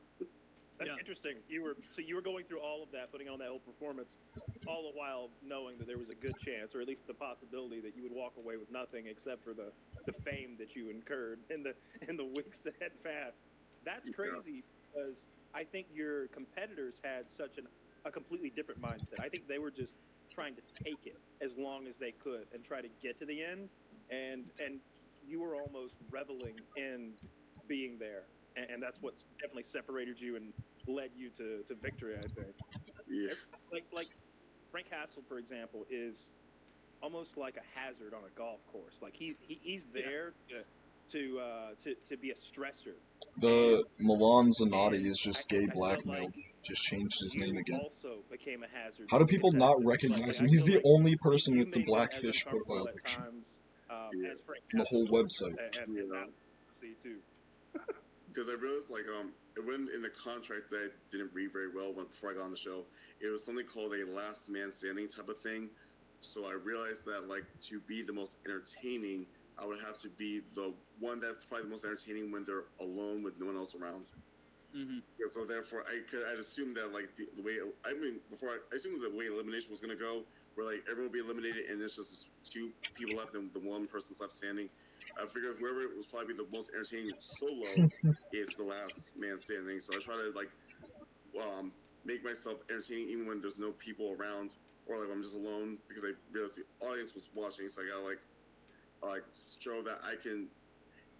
That's interesting. You were going through all of that, putting on that whole performance, all the while knowing that there was a good chance, or at least the possibility, that you would walk away with nothing except for the fame that you incurred in the weeks that had passed. That's crazy, because I think your competitors had such a completely different mindset. I think they were just trying to take it as long as they could and try to get to the end, and you were almost reveling in being there. And that's what definitely separated you and led you to victory, I think. Yeah. Like Frank Castle, for example, is almost like a hazard on a golf course. Like he's there to be a stressor. The Milan Zanotti is just I gay felt blackmailed. like Just changed his you name again. also became a hazard. How do to the people not contestants. recognize Like, him? He's I feel the like only person you with the made me as blackfish uncomfortable profile at picture times, as Frank on the whole Castle website. and that see too. because I realized like it went in the contract that I didn't read very well before I got on the show. It was something called a last man standing type of thing. So I realized that like to be the most entertaining, I would have to be the one that's probably the most entertaining when they're alone with no one else around. Mm-hmm. So therefore, I'd assume that like the way I assumed the way elimination was gonna go, where like everyone will be eliminated and it's just two people left and the one person's left standing. I figured whoever was probably the most entertaining solo is the last man standing. So I try to like make myself entertaining even when there's no people around or like I'm just alone because I realized the audience was watching. So I gotta like show that I can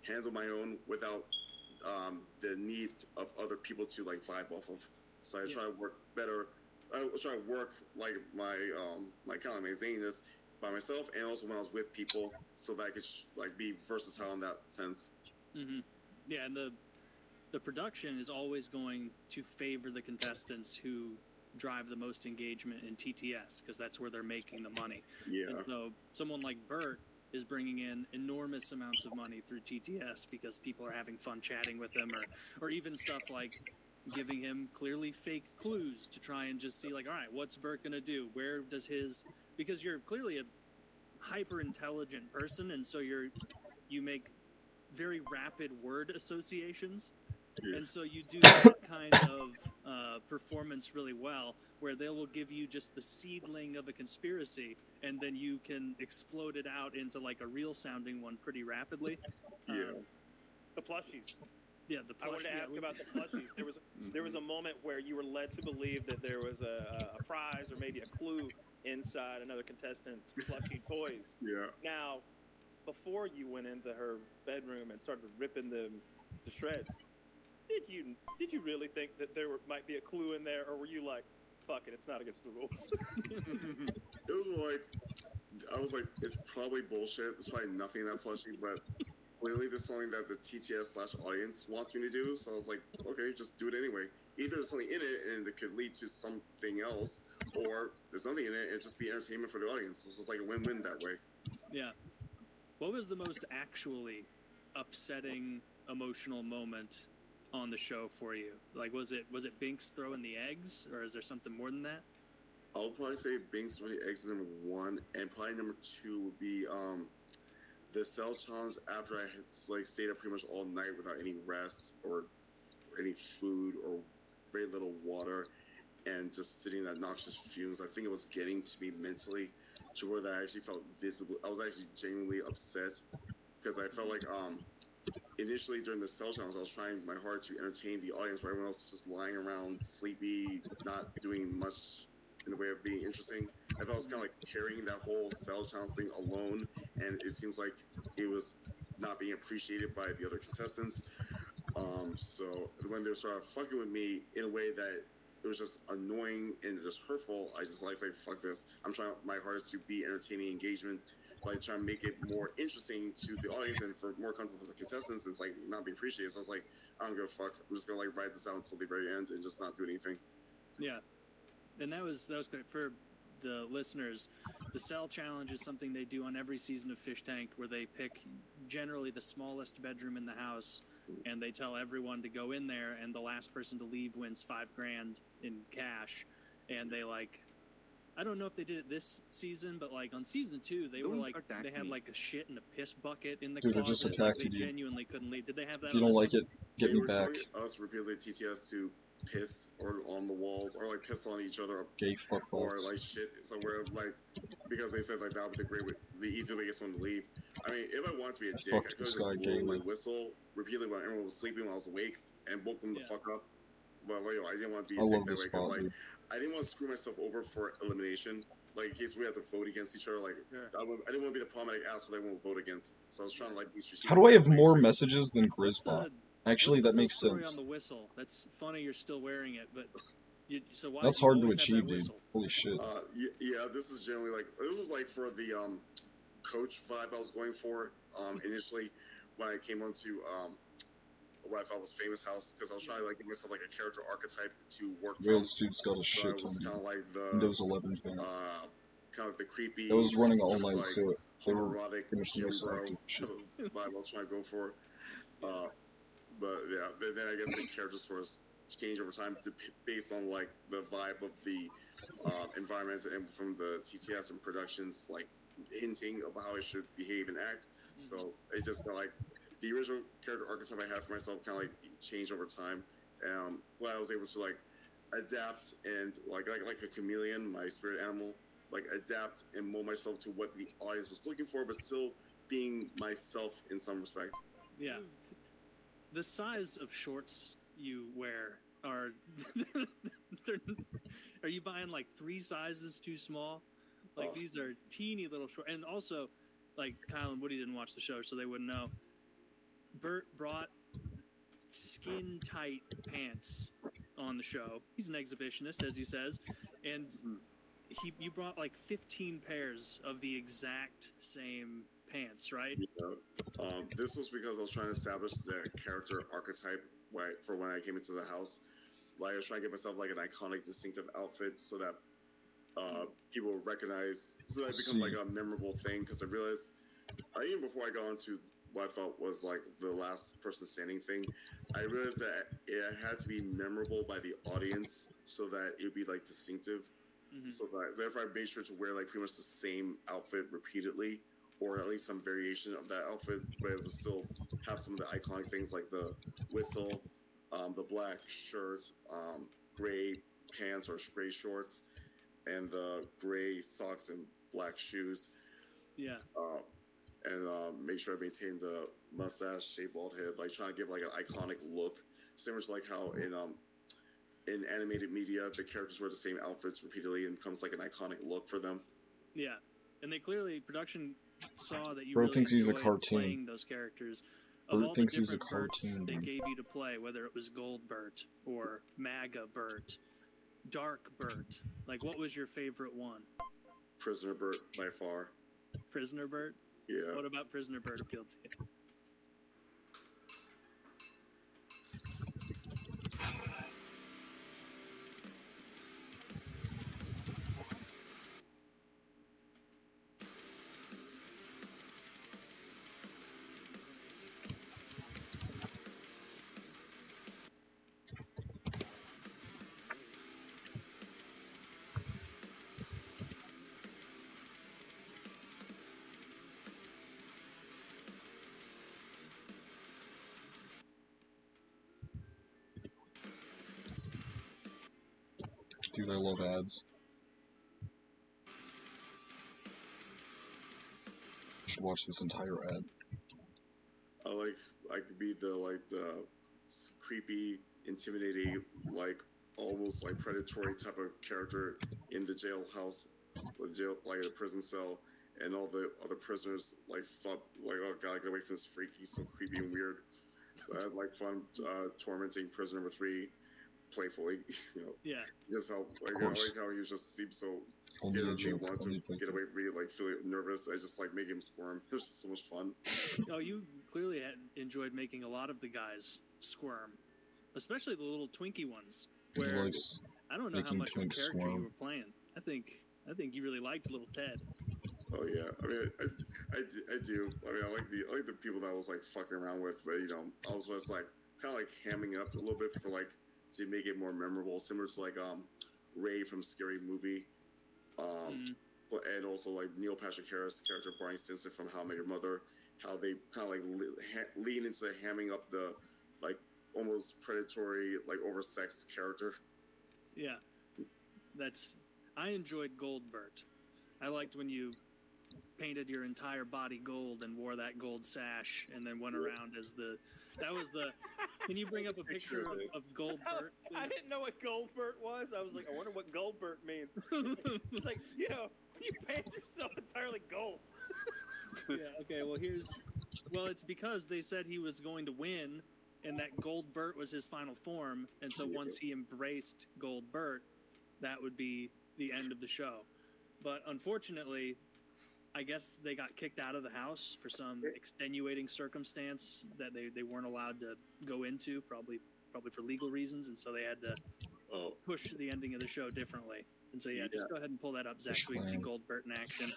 handle my own without the need of other people to like vibe off of. So I try to work better. I try to work like my kind of my zaniness by myself, and also when I was with people, so that I could like be versatile in that sense. Mm-hmm. Yeah, and the production is always going to favor the contestants who drive the most engagement in TTS because that's where they're making the money. Yeah. And so someone like Bert is bringing in enormous amounts of money through TTS because people are having fun chatting with him, or even stuff like giving him clearly fake clues to try and just see like, all right, what's Bert gonna do? Where does his, because you're clearly a hyper intelligent person, and so you make very rapid word associations. And so you do that kind of performance really well, where they will give you just the seedling of a conspiracy, and then you can explode it out into like a real sounding one pretty rapidly. The plushies. Yeah, the plushie. I wanted to ask about the plushies. There was a moment where you were led to believe that there was a prize or maybe a clue inside another contestant's plushie toys. Yeah. Now, before you went into her bedroom and started ripping them to shreds, did you really think that might be a clue in there, or were you like, fuck it, it's not against the rules? It was like, I was like, it's probably bullshit. There's probably nothing in that plushie, but clearly there's something that the TTS/audience wants me to do. So I was like, okay, just do it anyway. Either there's something in it and it could lead to something else, or there's nothing in it and just be entertainment for the audience. So it's just like a win-win that way. Yeah. What was the most actually upsetting emotional moment on the show for you? Like, was it Binks throwing the eggs, or is there something more than that? I'll probably say Binks throwing the eggs is number one, and probably number two would be the cell challenge after I had like stayed up pretty much all night without any rest or any food or very little water, and just sitting in that noxious fumes. I think it was getting to me mentally to where that I actually felt visible. I was actually genuinely upset because I felt like initially during the cell challenge I was trying my hard to entertain the audience, but everyone else was just lying around sleepy, not doing much in the way of being interesting. I felt I was kind of like carrying that whole cell challenge thing alone, and it seems like it was not being appreciated by the other contestants. So when they started fucking with me in a way that it was just annoying and just hurtful, I just like say, fuck this. I'm trying my hardest to be entertaining engagement, like trying to make it more interesting to the audience and for more comfortable for the contestants. It's like not being appreciated. So I was like, I don't give a fuck. I'm just gonna like ride this out until the very end and just not do anything. Yeah, and that was great for the listeners. The cell challenge is something they do on every season of Fish Tank, where they pick generally the smallest bedroom in the house, and they tell everyone to go in there, and the last person to leave wins $5,000 in cash. And they like, I don't know if they did it this season, but like on season 2, they were like, they had like a shit and a piss bucket in the Dude, closet. they're just attacking they you. genuinely couldn't leave. Did they have that? If you don't like it, get me were back. telling us repeatedly at TTS to piss or on the walls or like piss on each other Gay or fuckballs. like shit somewhere like because they said like that would be the great way, the easy way to get someone to leave. I mean, if I wanted to be a dick, Fuck I could this have guy, just gay blown man. the whistle repeatedly when everyone was sleeping when I was awake and woke them the fuck up. But like, I didn't want to be I a dick love that this way because spot, like dude. I didn't want to screw myself over for elimination. Like in case we had to vote against each other, like Sure. I didn't want to be the problematic asshole they won't vote against. So I was trying to like be strategic. How do I have that way, more too. messages than What's Grizzbot? the- Actually, what's the that makes full story sense. on the whistle? That's funny. You're still wearing it, but so why? That's do you hard to always have that achieve, dude. whistle? Holy shit. Yeah, this is generally like this was like for the coach vibe I was going for initially when I came onto what I thought was Famous House because I was trying to like give myself like a character archetype to work Yo, from. this dude's got a So I shit was ton kind of of like the Windows 11 fan. kind of the creepy. That was running all just, night, like, so they were homoerotic pretty much the gym most bro active shit. vibe I was trying to go for. But yeah, then I guess the characters sort of change over time based on like the vibe of the environment and from the TTS and productions, like hinting about how I should behave and act. So it just felt like the original character archetype I had for myself kind of like changed over time. Glad I was able to like adapt and like a chameleon, my spirit animal, like adapt and mold myself to what the audience was looking for, but still being myself in some respect. Yeah. The size of shorts you wear are are you buying like 3 sizes too small? Like these are teeny little shorts. And also, like Kyle and Woody didn't watch the show, so they wouldn't know. Bert brought skin tight pants on the show. He's an exhibitionist, as he says, and you brought like 15 pairs of the exact same pants, right? Yeah. This was because I was trying to establish the character archetype for when I came into the house. Like I was trying to give myself like an iconic, distinctive outfit so that people recognize, so that it becomes like a memorable thing. Because I realized, even before I got onto what I thought was like the last person standing thing, I realized that it had to be memorable by the audience so that it would be like distinctive. So that therefore I made sure to wear like pretty much the same outfit repeatedly, or at least some variation of that outfit, but it would still have some of the iconic things like the whistle, the black shirt, gray pants or gray shorts, and the gray socks and black shoes. Yeah. And make sure I maintain the mustache, shaved bald head, like trying to give like an iconic look, similar to like how in animated media the characters wear the same outfits repeatedly and becomes like an iconic look for them. Yeah, and they clearly production saw that you Bert really thinks he's a enjoyed cartoon. playing those characters. Of Bert all thinks the he's a different Berts cartoon. they Man. gave you to play, whether it was Gold Bert or MAGA Bert, Dark Bert, like what was your favorite one? Prisoner Bert by far. Prisoner Bert? Yeah. What about Prisoner Bert appealed to you? Dude, I love ads. You should watch this entire ad. I could be the creepy, intimidating, like almost like predatory type of character in the jailhouse, the jail, like a prison cell, and all the other prisoners like thought like, oh god, get away from this freak, he's so creepy and weird. So I had like fun tormenting prisoner number 3 playfully, you know. Yeah. Just how like I like how he just seemed so Only scared a of me, joke. wanted Only to get away from me, like feeling nervous. I just like make him squirm. It was just so much fun. Oh, you clearly had enjoyed making a lot of the guys squirm, especially the little Twinkie ones. He Where likes I don't know how making much of a twinks character squirm. you were playing. I think you really liked little Ted. Oh yeah, I mean, I do. I mean, I like the people that I was like fucking around with, but you know, I was just like kind of like hamming it up a little bit for like to make it more memorable, similar to like Ray from Scary Movie, and also like Neil Patrick Harris' character Barney Stinson from How I Met Your Mother, how they kind of like lean into the hamming up the like almost predatory, like oversexed character. Yeah, I enjoyed Gold Bert. I liked when you painted your entire body gold and wore that gold sash and then went around as can you bring up a picture of Gold Bert, please? I didn't know what Goldbert was. I was like, I wonder what Goldbert means. It's like, you paint yourself entirely gold. Yeah, okay, it's because they said he was going to win and that Gold Bert was his final form, and so once he embraced Gold Bert, that would be the end of the show. But unfortunately, I guess they got kicked out of the house for some extenuating circumstance that they weren't allowed to go into, probably for legal reasons, and so they had to push the ending of the show differently. And so just go ahead and pull that up, Zach, so we can see Goldbert in action.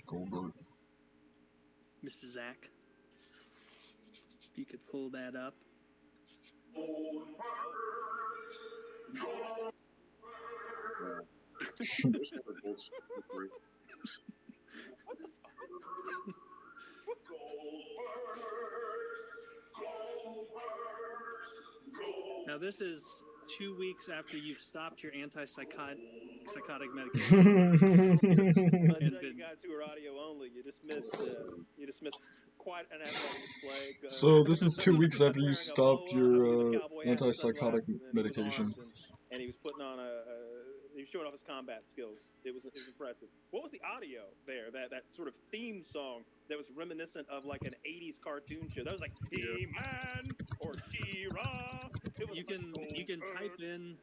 Goldbert. Mr. Zach, if you could pull that up. Wish I had a bullshit voice. Now this is 2 weeks after you've stopped your antipsychotic medication. But And you guys who are audio only, you just missed quite an athletic display. So this is 2 weeks after you Wearing a stopped polo, your with a cowboy hat and antipsychotic sunglasses, and he was medication. armed, and he was putting on he was showing off his combat skills. It was impressive. What was the audio there? That sort of theme song that was reminiscent of like an '80s cartoon show. That was like He-Man or She-Ra. You can type in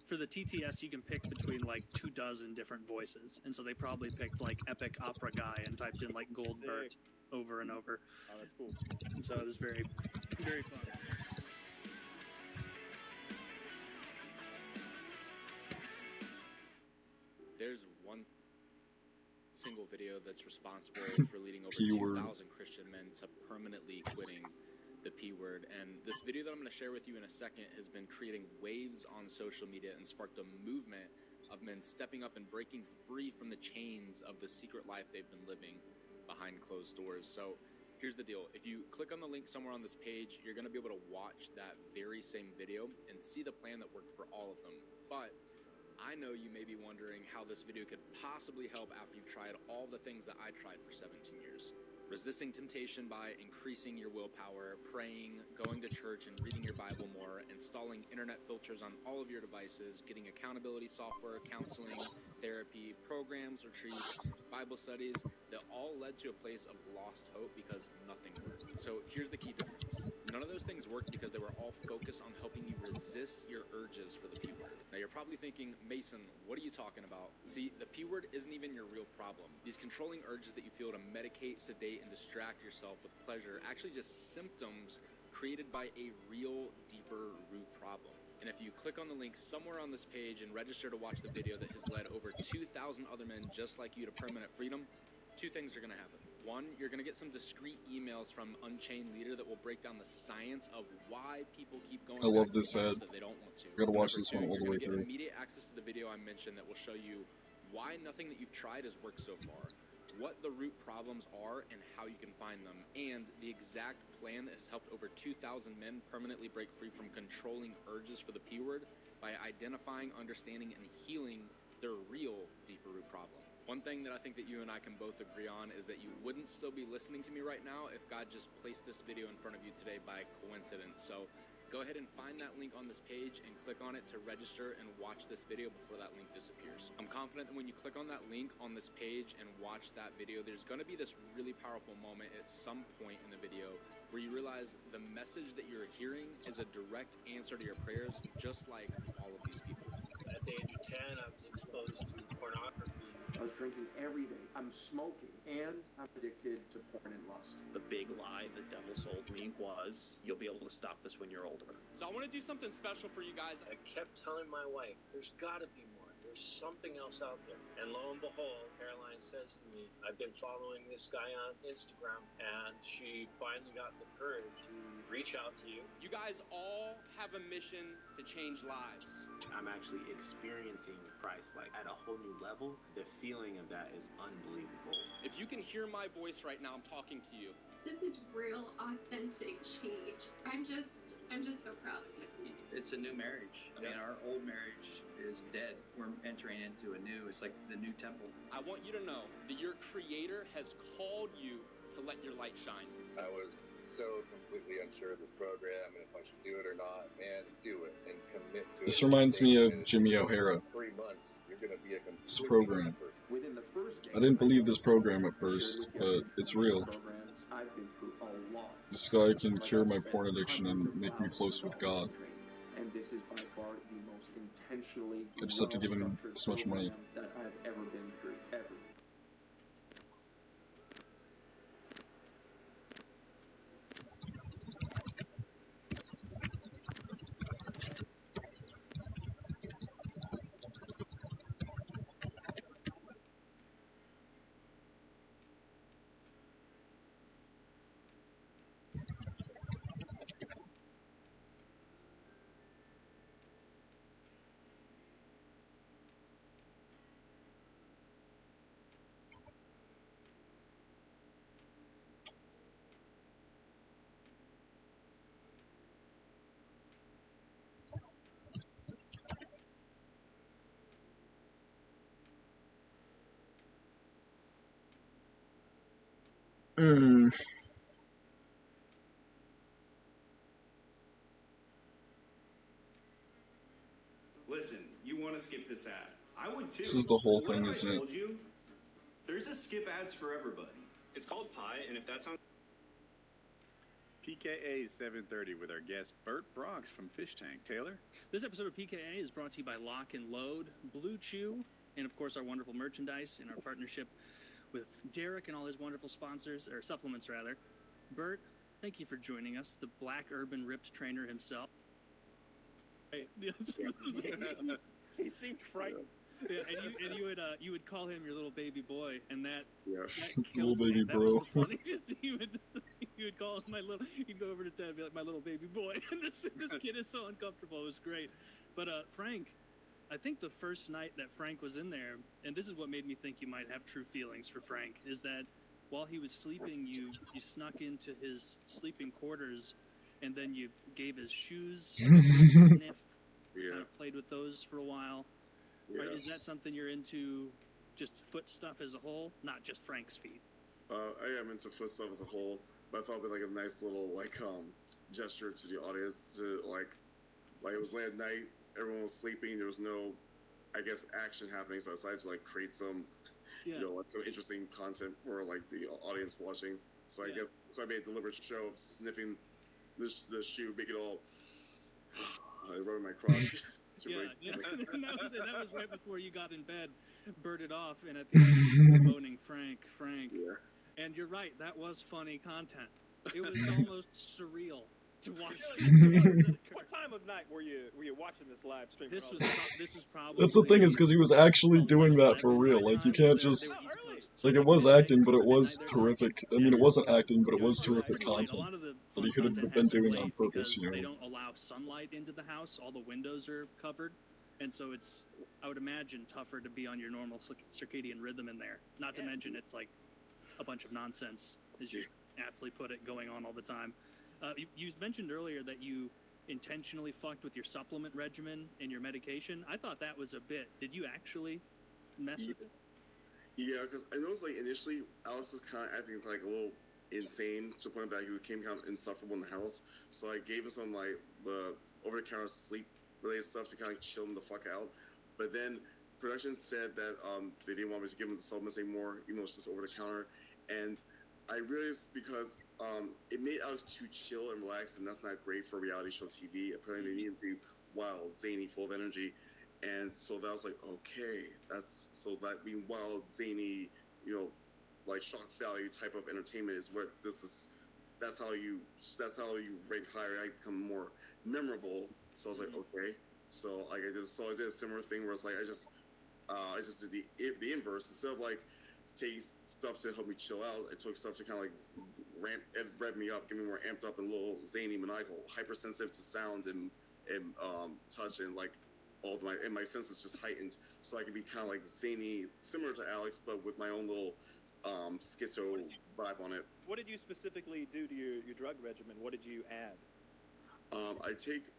for the TTS. You can pick between like 24 different voices, and so they probably picked like epic opera guy and typed in like Goldberg over and over. Oh, that's cool. And so it was very, very fun. There's one single video that's responsible for leading over P-word. 2,000 Christian men to permanently quitting the P word. And this video that I'm going to share with you in a second has been creating waves on social media and sparked a movement of men stepping up and breaking free from the chains of the secret life they've been living behind closed doors. So here's the deal. If you click on the link somewhere on this page, you're going to be able to watch that very same video and see the plan that worked for all of them. But I know you may be wondering how this video could possibly help after you've tried all the things that I tried for 17 years. Resisting temptation by increasing your willpower, praying, going to church and reading your Bible more, installing internet filters on all of your devices, getting accountability software, counseling, therapy, programs, retreats, Bible studies, that all led to a place of lost hope because nothing worked. So here's the key difference. None of those things worked because they were all focused on helping you resist your urges for the P word. Now you're probably thinking, Mason, what are you talking about? See, the P word isn't even your real problem. These controlling urges that you feel to medicate, sedate, and distract yourself with pleasure are actually just symptoms created by a real, deeper root problem. And if you click on the link somewhere on this page and register to watch the video that has led over 2,000 other men just like you to permanent freedom, two things are going to happen. One, you're going to get some discreet emails from Unchained Leader that will break down the science of why people keep going I love back to this things ad. that they don't want to. I gotta watch Number this two, one all the you're way gonna through. get immediate access to the video I mentioned that will show you why nothing that you've tried has worked so far, what the root problems are and how you can find them, and the exact plan that has helped over 2,000 men permanently break free from controlling urges for the P word by identifying, understanding, and healing their real deeper root problem. One thing that I think that you and I can both agree on is that you wouldn't still be listening to me right now if God just placed this video in front of you today by coincidence. So go ahead and find that link on this page and click on it to register and watch this video before that link disappears. I'm confident that when you click on that link on this page and watch that video, there's going to be this really powerful moment at some point in the video where you realize the message that you're hearing is a direct answer to your prayers, just like all of these people. At the age of 10, I was exposed to pornography. I was drinking every day. I'm smoking, and I'm addicted to porn and lust. The big lie the devil sold me was, you'll be able to stop this when you're older. So I want to do something special for you guys. I kept telling my wife, there's got to be more. There's something else out there. And lo and behold, Caroline says to me, I've been following this guy on Instagram, and she finally got the courage to reach out to you. You guys all have a mission to change lives. I'm actually experiencing Christ like at a whole new level. The feeling of that is unbelievable. If you can hear my voice right now, I'm talking to you. This is real, authentic change. I'm just so proud of him. It's a new marriage. I mean, our old marriage is dead. We're entering into a new, it's like the new temple. I want you to know that your Creator has called you to let your light shine. I was so completely unsure of this program and if I should do it or not. Man, do it and commit to it. This reminds me of Jimmy O'Hara. 3 months, you're going to be a This completely program. different person. Within the first day, I didn't believe this program at first, but it's real. I've been through a lot. This guy can cure my porn addiction and make me close with God. And this is by far the most intentionally I just have to give him well-structured so much money. program that I've ever been through, ever. Mm. Listen, you want to skip this ad. I would too. This is the whole What thing, if I isn't it? told you there's a skip ads for everybody? It's called Pie, and if that's on PKA 730 with our guest Bert Bronx from Fish Tank. Taylor? This episode of PKA is brought to you by Lock and Load, Blue Chew, and of course our wonderful merchandise in our partnership with Derek and all his wonderful sponsors, or supplements rather. Bert, thank you for joining us, the Black Urban Ripped Trainer himself. Hey, he seemed frightened. Yeah, and you would call him your little baby boy, and that Little baby that bro. was the funniest. You would call him my little. You'd go over to Ted and be like, my little baby boy, and this kid is so uncomfortable. It was great, but Frank, I think the first night that Frank was in there, and this is what made me think you might have true feelings for Frank, is that while he was sleeping, you snuck into his sleeping quarters, and then you gave his shoes a sniff. Yeah. Kind of played with those for a while. Yeah. Right, is that something you're into, just foot stuff as a whole, not just Frank's feet? I am into foot stuff as a whole, but I thought it'd be like a nice little gesture to the audience to like it was late at night, everyone was sleeping, there was no, I guess, action happening, so I decided to like create some, some interesting content for like the audience watching. So I made a deliberate show of sniffing the shoe, make it all rubbing my crotch. And that was right before you got in bed, birded off, and at the end you were moaning, Frank. Yeah. And you're right, that was funny content. It was almost surreal to watch. What time of night were you watching this live stream? This was probably. That's the thing, is because he was actually doing that for real. Like, you can't just. Like, it was acting, but it was terrific. I mean, it wasn't acting, but it was terrific content. But he could have been doing it on purpose, They don't allow sunlight into the house. All the windows are covered. And so it's, I would imagine, tougher to be on your normal circadian rhythm in there. Not to mention it's like a bunch of nonsense, as you aptly put it, going on all the time. You mentioned earlier that you intentionally fucked with your supplement regimen and your medication. I thought that was a bit. Did you actually mess with it? Yeah, because I noticed like initially Alex was kind of acting like a little insane to the point that he became kind of insufferable in the house. So I gave him some like the over-the-counter sleep-related stuff to kind of chill him the fuck out. But then production said that they didn't want me to give him the supplements anymore, even though it's just over-the-counter. And I realized because it made Alex too chill and relaxed, and that's not great for a reality show TV. Apparently, they needed to be wild, zany, full of energy. And so that was like, okay, that being wild, zany, like shock value type of entertainment is where that's how you rank higher. I become more memorable. So I was like, okay. So like I did a similar thing where it's like I just did the inverse. Instead of like taking stuff to help me chill out, I took stuff to kind of like rev me up, get me more amped up and a little zany, maniacal, hypersensitive to sound and touch, and like all of my senses just heightened, so I could be kind of like zany, similar to Alex, but with my own little schizo vibe on it. What did you specifically do to your drug regimen? What did you add? I take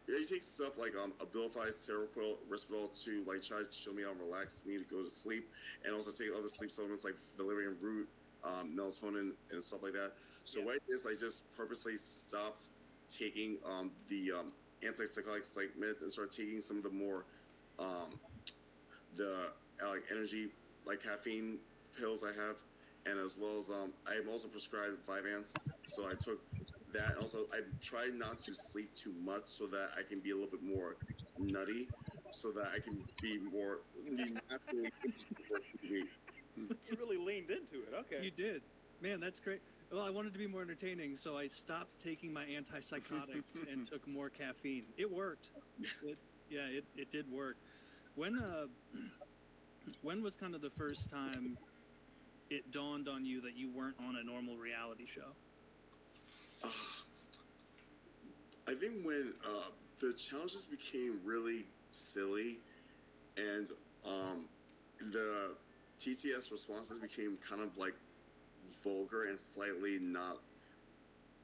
you take stuff like Abilify, Seroquel, Risperdal to like try to chill me out, relax me to go to sleep, and also take other sleep supplements like valerian root, melatonin, and stuff like that. So what I did is I just purposely stopped taking the antipsychotics like meds and start taking some of the more like energy, like caffeine pills I have, and as well as I'm also prescribed Vyvanse, so I took that. And also I tried not to sleep too much so that I can be a little bit more nutty, so that I can be naturally into TV. You really leaned into it. Okay. You did. Man, that's great. Well, I wanted to be more entertaining, so I stopped taking my antipsychotics and took more caffeine. It worked. It did work. When was kind of the first time it dawned on you that you weren't on a normal reality show? I think when the challenges became really silly, and the TTS responses became kind of like vulgar and slightly not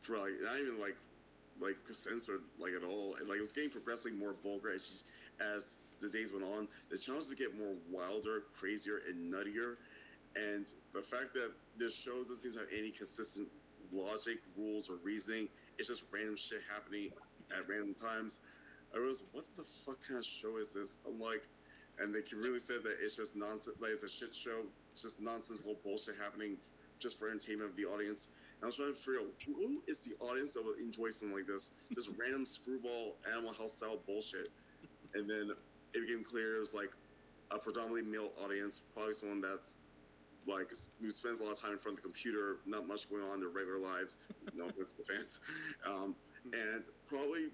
even like censored like at all, and like it was getting progressively more vulgar as the days went on. The challenges get more wilder, crazier, and nuttier, and the fact that the show doesn't seem to have any consistent logic, rules, or reasoning. It's just random shit happening at random times. I was, what the fuck kind of show is this? I'm like, and they can really say that it's just nonsense, like it's a shit show, it's just nonsensical bullshit happening just for entertainment of the audience. And I was trying to figure out who is the audience that would enjoy something like this, just random screwball Animal House style bullshit. And then it became clear it was like a predominantly male audience, probably someone that's like who spends a lot of time in front of the computer, not much going on in their regular lives. No, it's the fans, and probably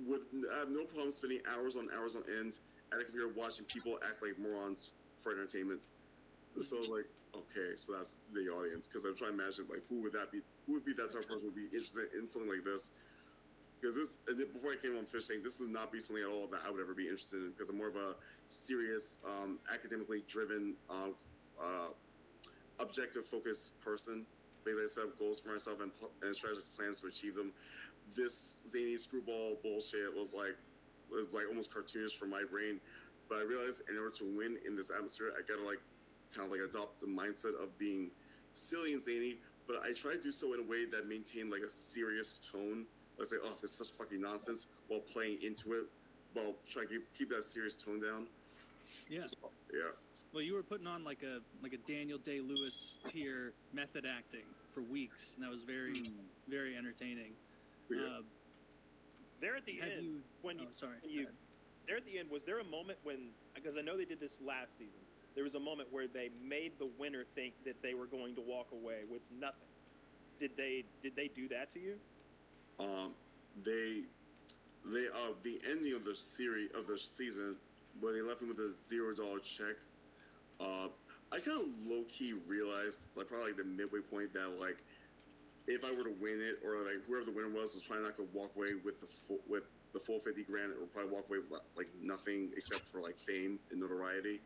would have no problem spending hours on end at a computer watching people act like morons for entertainment. So I was like, okay, so that's the audience, because I'm trying to imagine like who would that be? Who would be that type of person who would be interested in something like this? Because this, and before I came on Fish Tank, this would not be something at all that I would ever be interested in, because I'm more of a serious, academically driven, objective focused person. Basically, I set up goals for myself and strategic plans to achieve them. This zany screwball bullshit was like almost cartoonish for my brain. But I realized in order to win in this atmosphere, I gotta like kind of like adopt the mindset of being silly and zany. But I try to do so in a way that maintained like a serious tone. Let's say, oh, this is such fucking nonsense, while playing into it, while trying to keep that serious tone down. Yeah. So, yeah. Well, you were putting on like a Daniel Day-Lewis tier method acting for weeks, and that was very very entertaining. Yeah. There at the end, there at the end, was there a moment when, because I know they did this last season, there was a moment where they made the winner think that they were going to walk away with nothing. Did they do that to you? The ending of the season, where they left me with a $0 check, I kind of low key realized, like probably like the midway point, that like if I were to win it, or like whoever the winner was probably not gonna walk away with the full 50 grand, or probably walk away with like nothing except for like fame and notoriety.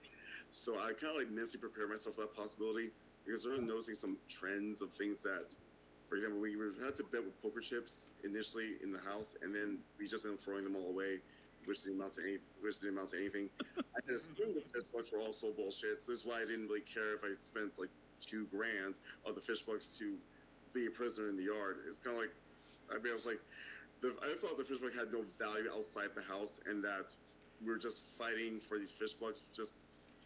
So I kind of like mentally prepared myself for that possibility, because I started noticing some trends of things that, for example, we had to bet with poker chips initially in the house, and then we just ended up throwing them all away, which didn't amount to anything. I had assumed the fish bucks were also bullshit. So this is why I didn't really care if I spent like $2 grand of the fish bucks to be a prisoner in the yard. It's kind of like, I mean, I was like, I thought the fish buck had no value outside the house, and that we were just fighting for these fish bucks just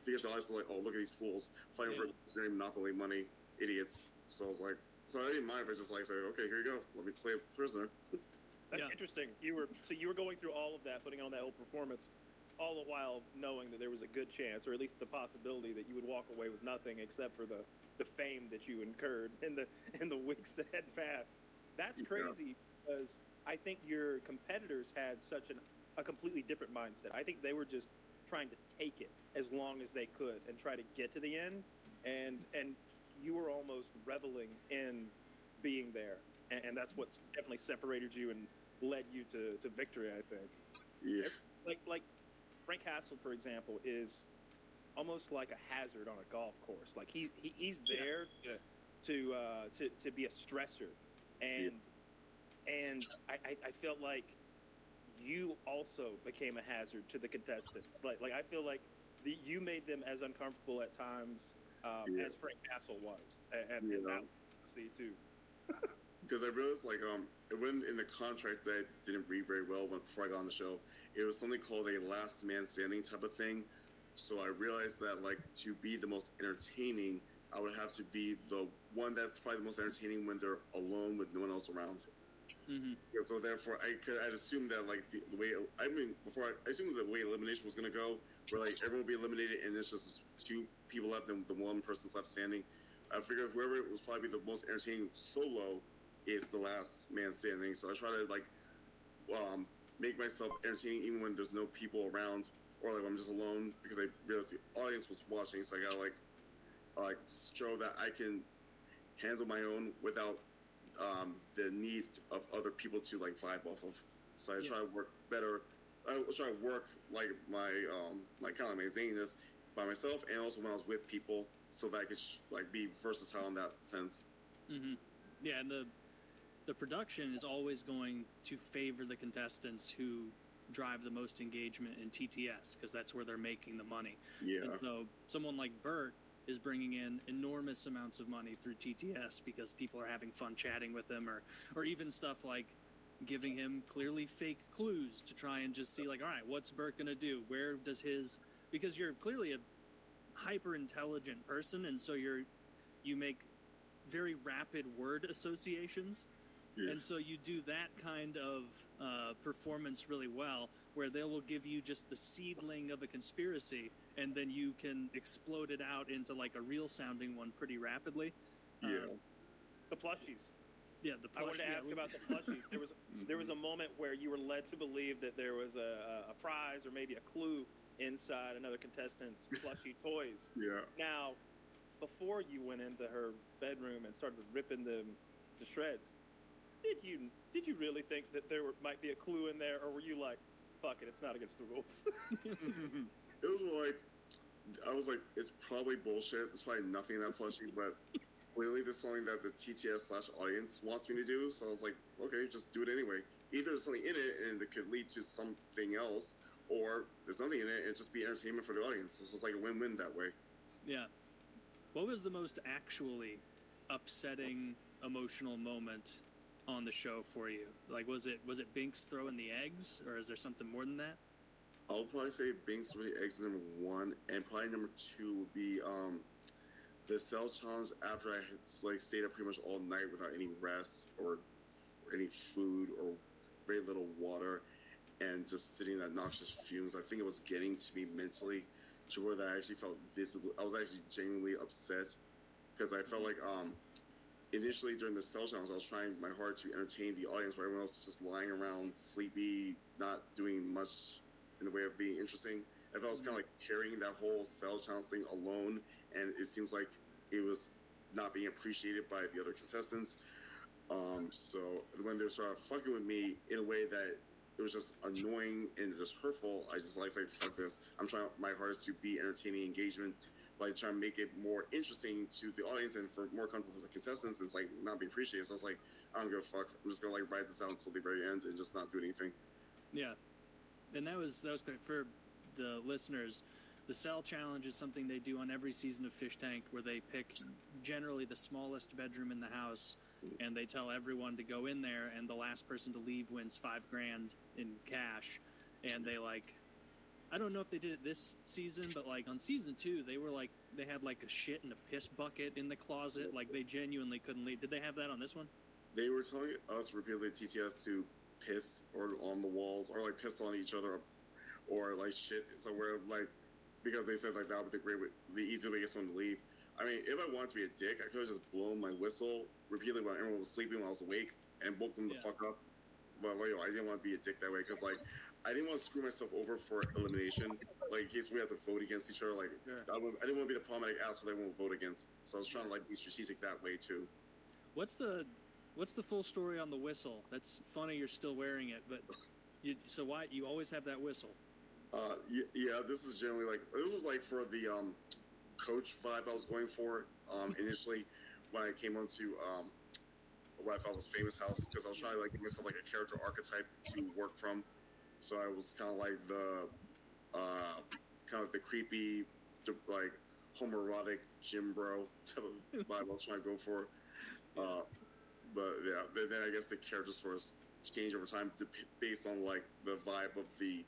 because I was like, oh, look at these fools fighting for monopoly money, idiots. So I was like, so I didn't mind if I just like said, okay, here you go, let me play a prisoner. That's interesting. You were going through all of that, putting on that whole performance, all the while knowing that there was a good chance, or at least the possibility, that you would walk away with nothing except for the fame that you incurred in the weeks that had passed. That's crazy, because I think your competitors had such a completely different mindset. I think they were just trying to take it as long as they could and try to get to the end, and you were almost reveling in being there, and that's what definitely separated you and led you to victory, I think. Yeah. Like Frank Hassel, for example, is almost like a hazard on a golf course. Like he's there to be a stressor, and I felt like you also became a hazard to the contestants. Like I feel like you made them as uncomfortable at times as Frank Hassel was, and that see too. Because I realized, like, it went in the contract that I didn't read very well before I got on the show. It was something called a last man standing type of thing. So I realized that, like, to be the most entertaining, I would have to be the one that's probably the most entertaining when they're alone with no one else around. Mm-hmm. Yeah, so therefore, I'd assumed that, like, the way, I assumed the way elimination was going to go, where, like, everyone would be eliminated and there's just 2 people left and the one person's left standing. I figured whoever was probably the most entertaining solo is the last man standing. So I try to like make myself entertaining even when there's no people around, or like I'm just alone, because I realized the audience was watching. So I gotta like show that I can handle my own without the need of other people to like vibe off of. So I try to work better. I try to work like my kind of my zaniness by myself, and also when I was with people, so that I could like be versatile in that sense. Mm-hmm. Yeah, and the production is always going to favor the contestants who drive the most engagement in TTS, because that's where they're making the money. Yeah. And so someone like Bert is bringing in enormous amounts of money through TTS because people are having fun chatting with him, or even stuff like giving him clearly fake clues to try and just see, like, all right, what's Bert gonna do? Where does his, because you're clearly a hyper intelligent person, and so you make very rapid word associations. Yeah. And so you do that kind of performance really well, where they will give you just the seedling of a conspiracy, and then you can explode it out into like a real sounding one pretty rapidly. Yeah. The plushies. Yeah, the I wanted to ask about the plushies. There was a moment where you were led to believe that there was a prize or maybe a clue inside another contestant's plushie toys. Yeah. Now, before you went into her bedroom and started ripping them to shreds, did you really think that there might be a clue in there, or were you like, fuck it, it's not against the rules? It was like, I was like, it's probably bullshit. There's probably nothing in that plushie, but clearly there's something that the TTS/audience wants me to do. So I was like, okay, just do it anyway. Either there's something in it and it could lead to something else, or there's nothing in it and just be entertainment for the audience. It's just like a win-win that way. Yeah. What was the most actually upsetting emotional moment on the show for you? Like, was it Binks throwing the eggs, or is there something more than that? I'll probably say Binks throwing the eggs is number one, and probably number two would be the cell challenge after I had like stayed up pretty much all night without any rest or any food or very little water, and just sitting in that noxious fumes. I think it was getting to me mentally to where that I actually felt visibly. I was actually genuinely upset because I felt like initially during the cell challenge I was trying my hard to entertain the audience, where everyone else was just lying around sleepy, not doing much in the way of being interesting. I felt I was kind of like carrying that whole cell challenge thing alone, and it seems like it was not being appreciated by the other contestants. So when they started fucking with me in a way that it was just annoying and just hurtful, I just like say, fuck this. I'm trying my hardest to be entertaining engagement, like trying to make it more interesting to the audience and for more comfortable for the contestants. It's like not be appreciated. So I was like, I don't give a fuck. I'm just gonna like ride this out until the very end and just not do anything. Yeah, and that was great for the listeners. The cell challenge is something they do on every season of Fish Tank, where they pick generally the smallest bedroom in the house, and they tell everyone to go in there, and the last person to leave wins $5,000 in cash. And they like, I don't know if they did it this season, but like on season 2, they were like, they had like a shit and a piss bucket in the closet. Like they genuinely couldn't leave. Did they have that on this one? They were telling us repeatedly, TTS, to piss or on the walls or like piss on each other or like shit somewhere, like, because they said like that would be the easy way to get someone to leave. I mean, if I wanted to be a dick, I could have just blown my whistle repeatedly while everyone was sleeping when I was awake and woke them the fuck up. But like, I didn't want to be a dick that way because like I didn't want to screw myself over for elimination. Like in case we had to vote against each other, like I didn't want to be the problematic asshole they won't vote against. So I was trying to like be strategic that way too. What's the full story on the whistle? That's funny. You're still wearing it, but so why you always have that whistle? Yeah, this is generally like, this was like for the coach vibe I was going for initially when I came onto what I thought was Famous House, because I was trying to like give myself like a character archetype to work from. So I was kind of like the creepy, like homoerotic gym bro type of vibe I was trying to go for. But yeah, then I guess the character sort of change over time based on like the vibe of the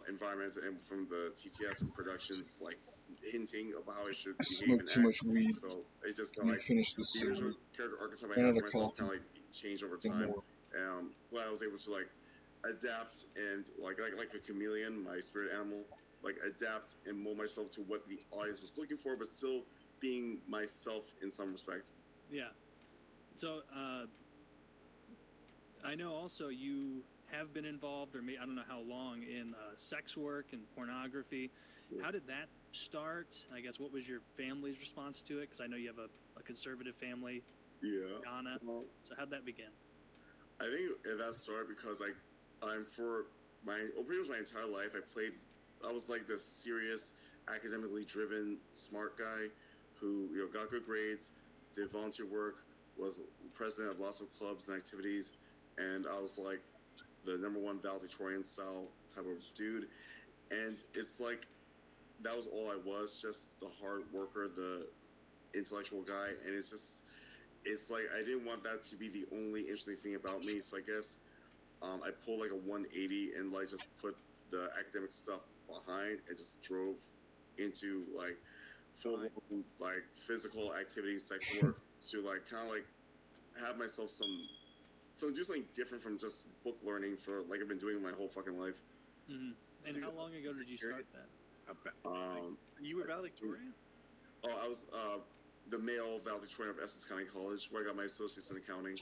environments and from the TTS and productions, like hinting of how I should behave and too much weed. So it just Let me like finish this the original cigarette. character archetype I had Another for myself coffee. kind of like changed over Think time. more. And glad I was able to like adapt and like a chameleon, my spirit animal, like adapt and mold myself to what the audience was looking for, but still being myself in some respect. Yeah. So I know also you have been involved, or maybe, I don't know how long, in sex work and pornography. How did that start? I guess what was your family's response to it? Because I know you have a conservative family. Yeah. Ghana. Well, so how'd that begin? I think that started because I'm for pretty much my entire life I was like the serious, academically driven, smart guy who got good grades, did volunteer work, was president of lots of clubs and activities, and I was like the #1 valedictorian style type of dude. And it's like that was all I was, just the hard worker, the intellectual guy, and it's like I didn't want that to be the only interesting thing about me. So I guess I pulled like a 180 and like just put the academic stuff behind and just drove into like full like physical activities, sex work, to like kind of like have myself do something different from just book learning for like I've been doing my whole fucking life. Mm-hmm. And how long ago did you start that? You were valedictorian? Oh, I was the male valedictorian of Essex County College, where I got my associates in accounting,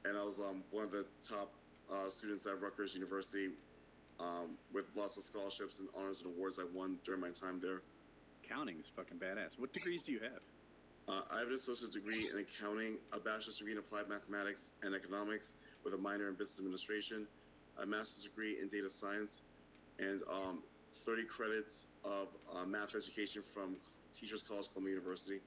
and I was one of the top students at Rutgers University, with lots of scholarships and honors and awards I won during my time there. Accounting is fucking badass. What degrees do you have? I have an associate's degree in accounting, a bachelor's degree in applied mathematics and economics with a minor in business administration, a master's degree in data science, and 30 credits of math education from Teachers College, Columbia University.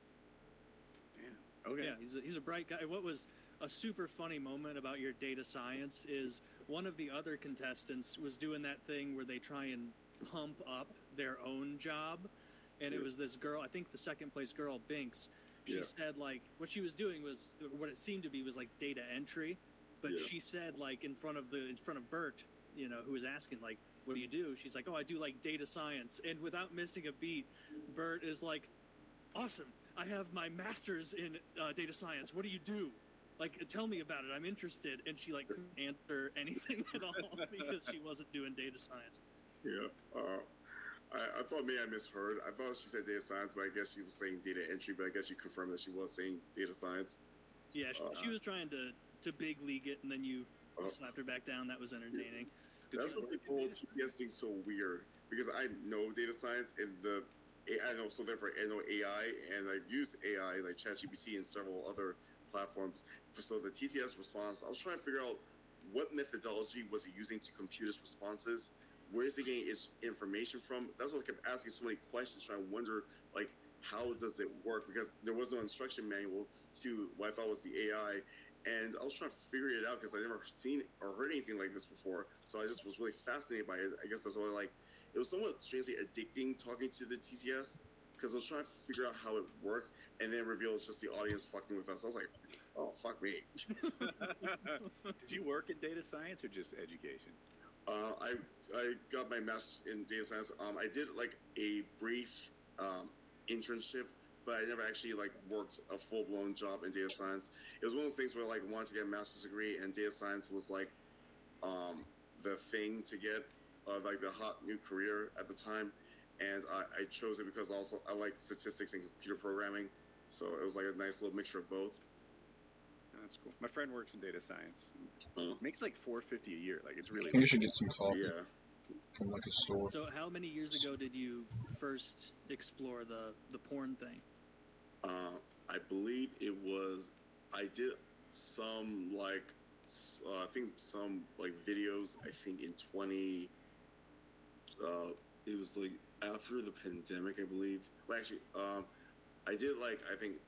Damn. Okay. Yeah, he's a bright guy. What was a super funny moment about your data science is one of the other contestants was doing that thing where they try and pump up their own job. And it was this girl, I think the second place girl, Binks. She said like what she was doing was what it seemed to be was like data entry, but she said like in front of Bert, you know, who was asking like, what do you do? She's like, oh, I do like data science. And without missing a beat, Bert is like, awesome. I have my master's in data science. What do you do? Like, tell me about it. I'm interested. And she like couldn't answer anything at all because she wasn't doing data science. Yeah. I thought maybe I misheard. I thought she said data science, but I guess she was saying data entry. But I guess you confirmed that she was saying data science. Yeah, she was trying to big league it, and then you slapped her back down. That was entertaining. That's what the whole TTS thing's so weird, because I know data science and I know, so therefore I know AI, and I've used AI like ChatGPT and several other platforms. So the TTS response, I was trying to figure out what methodology was it using to compute its responses. Where is it getting its information from? That's what I kept asking so many questions, trying to wonder like how does it work, because there was no instruction manual to what I thought was the AI. And I was trying to figure it out because I'd never seen or heard anything like this before. So I just was really fascinated by it. I guess that's why it was somewhat strangely addicting talking to the TTS, because I was trying to figure out how it worked, and then it revealed it's just the audience fucking with us. I was like, oh, fuck me. Did you work in data science or just education? I got my master's in data science. I did like a brief internship, but I never actually like worked a full-blown job in data science. It was one of those things where like I wanted to get a master's degree, and data science was like the thing to get, like the hot new career at the time, and I chose it because also I like statistics and computer programming, so it was like a nice little mixture of both. That's cool. My friend works in data science. Makes like $450 a year. Like it's really. I think you should get some coffee. Yeah. From like a store. So how many years ago did you first explore the porn thing? I believe it was, I did some like, I think some like videos, I think in it was like after the pandemic, I believe. Well, actually, I did like, I think,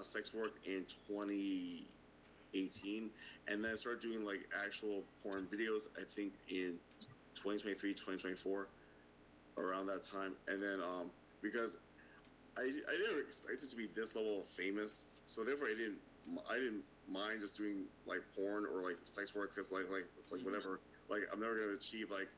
sex work in 2018, and then I started doing like actual porn videos, I think in 2023, 2024, around that time. And then because I didn't expect it to be this level of famous, so therefore I didn't mind just doing like porn or like sex work, because like it's like whatever, like I'm never gonna achieve like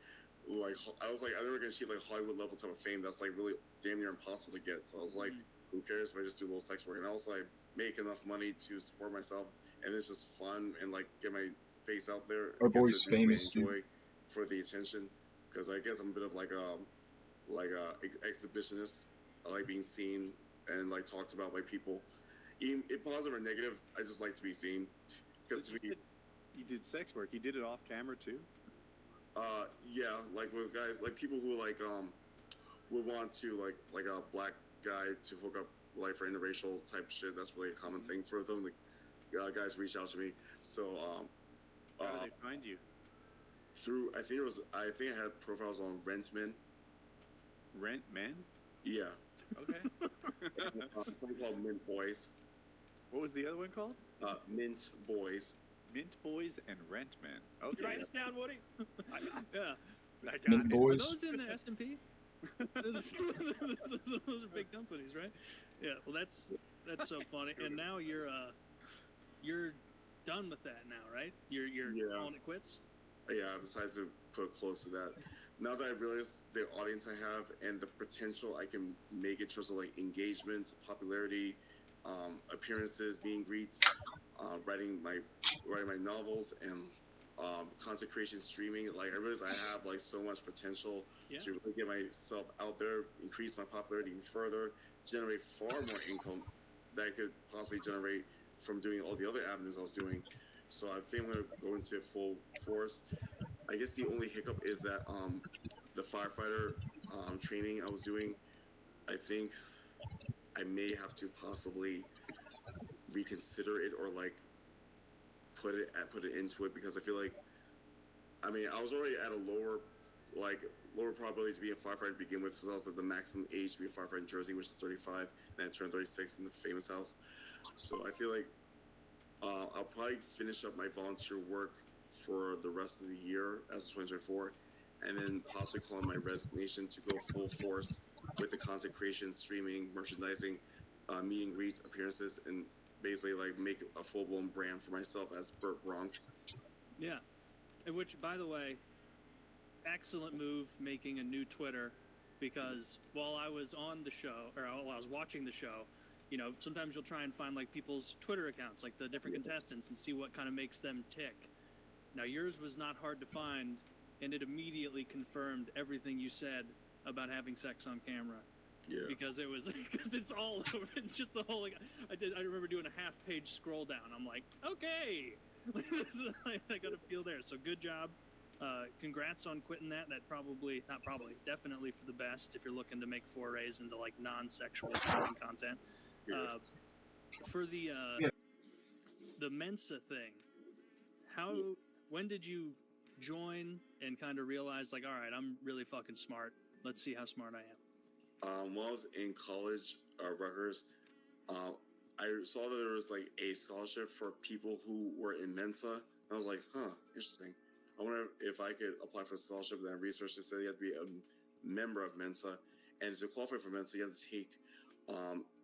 I was like I'm never gonna achieve like Hollywood level type of fame. That's like really damn near impossible to get. So I was like, who cares if I just do a little sex work? And also I make enough money to support myself, and it's just fun and like get my face out there. Our boy's famous too. For the attention, because I guess I'm a bit of like a exhibitionist. I like being seen and like talked about by people, even if positive or negative. I just like to be seen. Because you did sex work. You did it off camera too. Yeah, like with guys, like people who like would want to like a black guy to hook up like for interracial type shit. That's really a common thing for them. Like guys reach out to me. So how do they find you? Through I think I had profiles on Rentman. Rentman? Yeah. Okay. Something called Mint Boys. What was the other one called? Mint Boys. Mint Boys and Rentman. Okay. You write this down, Woody? Yeah. I got Mint it. Boys. Are those in the S&P? Those are big companies, right? Yeah. Well, that's so funny. And now you're done with that now, right? You're calling it quits. Yeah, I decided to put close to that. Now that I realized the audience I have and the potential I can make in terms of like engagement, popularity, appearances, meet and greets, writing my novels, and content creation, streaming. Like I realize I have like so much potential to really get myself out there, increase my popularity even further, generate far more income that I could possibly generate from doing all the other avenues I was doing. So I think I'm gonna go into full force. I guess the only hiccup is that the firefighter training I was doing, I think I may have to possibly reconsider it or like put it into it, because I feel like, I mean, I was already at a lower probability to be a firefighter to begin with, since I was at the maximum age to be a firefighter in Jersey, which is 35, and I turned 36 in the famous house. So I feel like I'll probably finish up my volunteer work for the rest of the year as of 2024, and then possibly call in my resignation to go full force with the content creation, streaming, merchandising, meet and greets, appearances, and basically like make a full-blown brand for myself as Burt Bronx. Yeah. Which, by the way, excellent move, making a new Twitter, because while I was on the show, or while I was watching the show, you know, sometimes you'll try and find like people's Twitter accounts, like the different contestants, and see what kind of makes them tick. Now, yours was not hard to find, and it immediately confirmed everything you said about having sex on camera. Yeah. Because it's all over. It's just the whole, like, I remember doing a half-page scroll down. I'm like, okay, I got a feel there. So good job. Congrats on quitting that. Definitely for the best if you're looking to make forays into like non-sexual streaming content. For the Mensa thing, when did you join and kind of realize like, all right, I'm really fucking smart. Let's see how smart I am. When I was in college, Rutgers, I saw that there was like a scholarship for people who were in Mensa. And I was like, huh, interesting. I wonder if I could apply for a scholarship. Then I researched and said you have to be a member of Mensa. And to qualify for Mensa, you have to take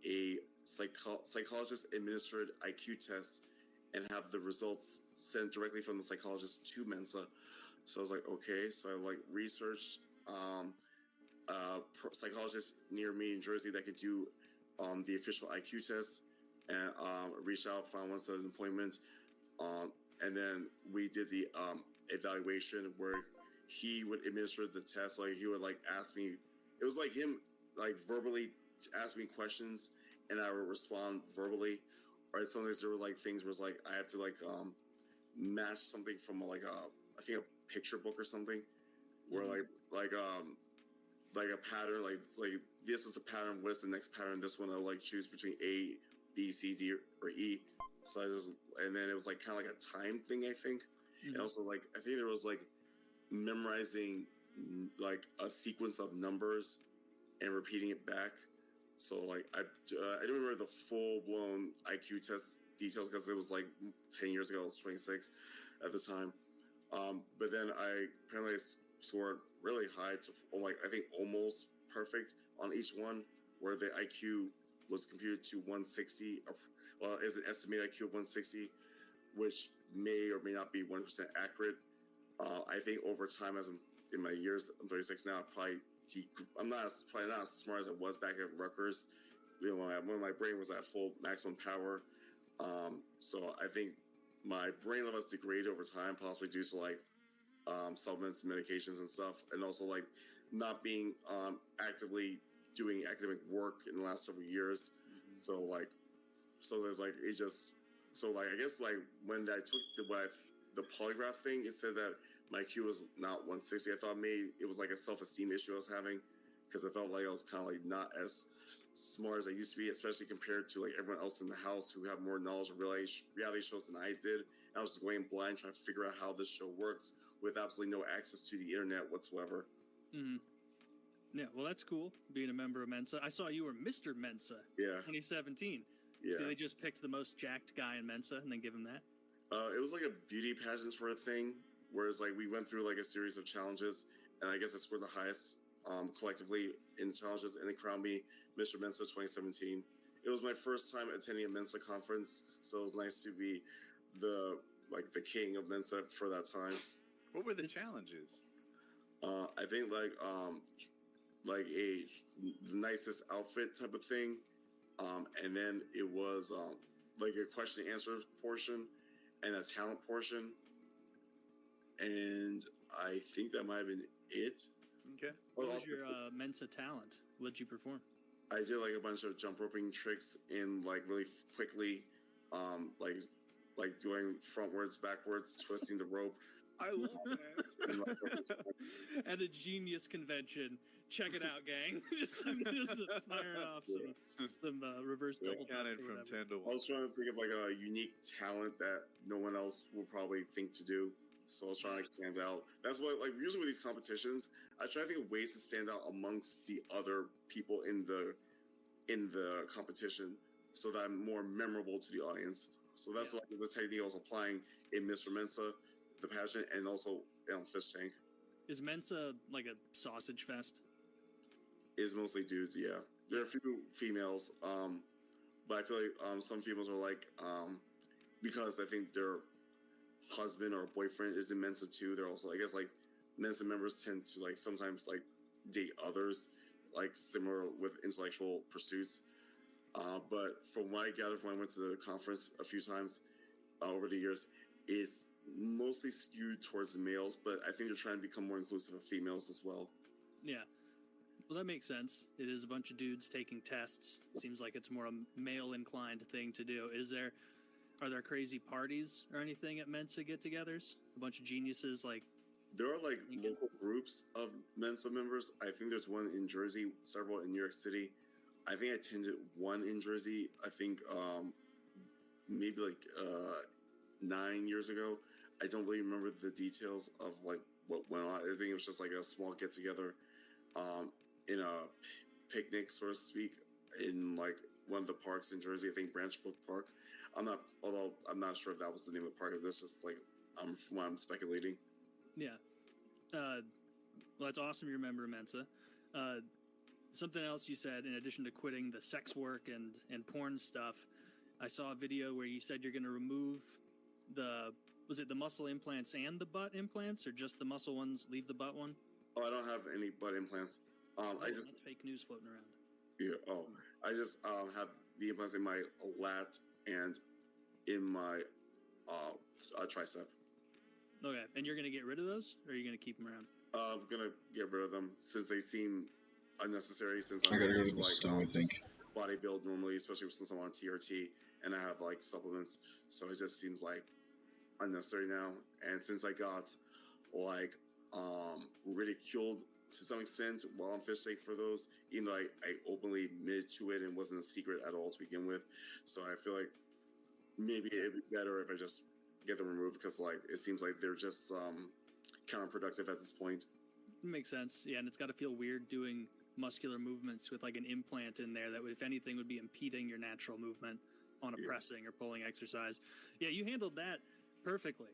a psychologist administered IQ test and have the results sent directly from the psychologist to Mensa. So I was like, okay. So I like researched psychologist near me in Jersey that could do the official IQ test, and reached out, found one, set an appointment, and then we did the evaluation where he would administer the test. Like he would like ask me, it was like him like verbally ask me questions, and I would respond verbally. Or sometimes there were like things where it's like I have to like match something from like I think a picture book or something, where like a pattern, like this is a pattern, what's the next pattern? This one I'll like choose between A, B, C, D, or E. So I just, and then it was like kind of like a time thing, I think. And also like I think there was like memorizing like a sequence of numbers and repeating it back. So like I didn't remember the full blown IQ test details because it was like 10 years ago. I was 26 at the time. But then I apparently scored really high to like I think almost perfect on each one, where the IQ was computed to 160. Well, is an estimated IQ of 160, which may or may not be 100% accurate. I think over time, as in my years, I'm 36 now, probably not as smart as I was back at Rutgers. You know, when my brain was at full maximum power. So I think my brain level has degraded over time, possibly due to like supplements, medications, and stuff, and also like not being actively doing academic work in the last several years. So there's like it just I guess like when I took the polygraph thing, it said that my IQ was not 160. I thought maybe it was like a self-esteem issue I was having, because I felt like I was kind of like not as smart as I used to be, especially compared to like everyone else in the house who have more knowledge of reality shows than I did. And I was just going blind trying to figure out how this show works with absolutely no access to the internet whatsoever. Mm-hmm. Yeah, well, that's cool, being a member of Mensa. I saw you were Mr. Mensa 2017. Yeah. So they just picked the most jacked guy in Mensa and then give him that? It was like a beauty pageant sort of thing, whereas like we went through like a series of challenges, and I guess I scored the highest collectively in challenges, and it crowned me Mr. Mensa 2017. It was my first time attending a Mensa conference, so it was nice to be the king of Mensa for that time. What were the challenges? I think the nicest outfit type of thing, and then it was like a question and answer portion and a talent portion, and I think that might have been it. Okay. What was your Mensa talent? What did you perform? I did like a bunch of jump roping tricks in like really quickly, like doing frontwards, backwards, twisting the rope. I love that. At a genius convention. Check it out, gang. just firing off some reverse double counted from 10 to 1. I was trying to think of like a unique talent that no one else will probably think to do. So I was trying to stand out. That's what, like, usually with these competitions, I try to think of ways to stand out amongst the other people in the competition, so that I'm more memorable to the audience. So that's like the technique I was applying in Mr. Mensa, the pageant, and also Fish Tank. Is Mensa like a sausage fest? It's mostly dudes, yeah. There are a few females, but I feel like some females are like, because I think their husband or boyfriend is in Mensa too. They're also, I guess, like Mensa members tend to like sometimes like date others, like similar with intellectual pursuits. But from what I gathered when I went to the conference a few times over the years, it's mostly skewed towards males, but I think they're trying to become more inclusive of females as well. Yeah. Well, that makes sense. It is a bunch of dudes taking tests. Seems like it's more a male-inclined thing to do. Are there crazy parties or anything at Mensa get-togethers? A bunch of geniuses like... There are like local groups of Mensa members. I think there's one in Jersey, several in New York City. I think I attended one in Jersey, I think maybe like 9 years ago. I don't really remember the details of like what went on. I think it was just like a small get-together in a picnic, so to speak, in like one of the parks in Jersey. I think Branch Brook Park. I'm not sure if that was the name of the park. If this just like from what I'm speculating. Yeah. Well, that's awesome. You remember Mensa. Something else you said, in addition to quitting the sex work and porn stuff, I saw a video where you said you're going to remove was it the muscle implants and the butt implants, or just the muscle ones, leave the butt one? Oh, I don't have any butt implants. That's fake news floating around. Yeah. Oh, I just have the implants in my lat and in my tricep. Okay, and you're going to get rid of those, or are you going to keep them around? I'm going to get rid of them since they seem unnecessary, since I gotta go to the store, I think. Bodybuild normally, especially since I'm on TRT and I have like supplements, so it just seems like unnecessary now. And since I got like ridiculed to some extent while on Fish Tank for those, even though I openly admitted to it and wasn't a secret at all to begin with, so I feel like maybe it'd be better if I just get them removed, because like it seems like they're just counterproductive at this point. Makes sense. Yeah, and it's got to feel weird doing muscular movements with like an implant in there that would, if anything, would be impeding your natural movement on a pressing or pulling exercise. Yeah, you handled that perfectly.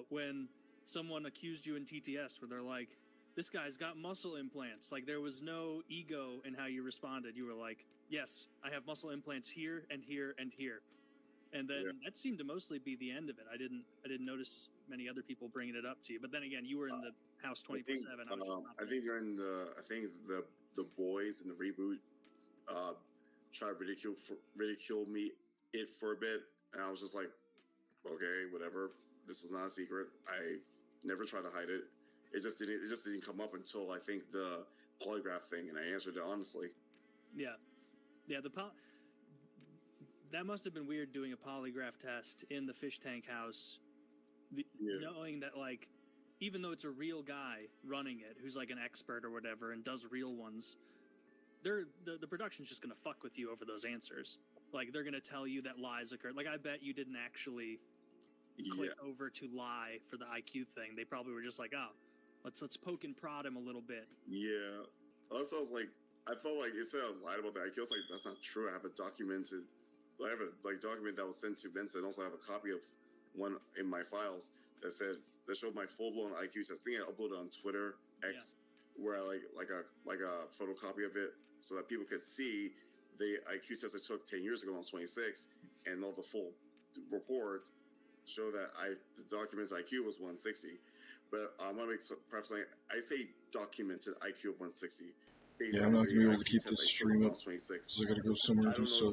When someone accused you in TTS where they're like, this guy's got muscle implants, like there was no ego in how you responded. You were like, yes, I have muscle implants here and here and here. And then that seemed to mostly be the end of it. I didn't notice many other people bringing it up to you. But then again, you were in the house 24/7. I think during the boys in the reboot tried to ridicule me for a bit, and I was just like, okay, whatever. This was not a secret. I never tried to hide it. It just didn't come up until I think the polygraph thing, and I answered it honestly. Yeah, that must have been weird doing a polygraph test in the fish tank house, knowing that like, even though it's a real guy running it, who's like an expert or whatever and does real ones, the production's just gonna fuck with you over those answers. Like they're gonna tell you that lies occurred. Like I bet you didn't actually click over to lie for the IQ thing. They probably were just like, oh, let's poke and prod him a little bit. Yeah. Also, I was like, I felt like it said I lied about the IQ. I was like, that's not true. I have a document that was sent to Benson, and also have a copy of one in my files that showed my full blown IQ test. I think I uploaded on Twitter, X, where I like a photocopy of it so that people could see the IQ test I took 10 years ago when I was 26, and all the full report show that the documented IQ was 160. But I'm gonna make perhaps I say documented IQ of 160. Yeah, I'm not gonna be able to keep this stream up because I gotta go somewhere. So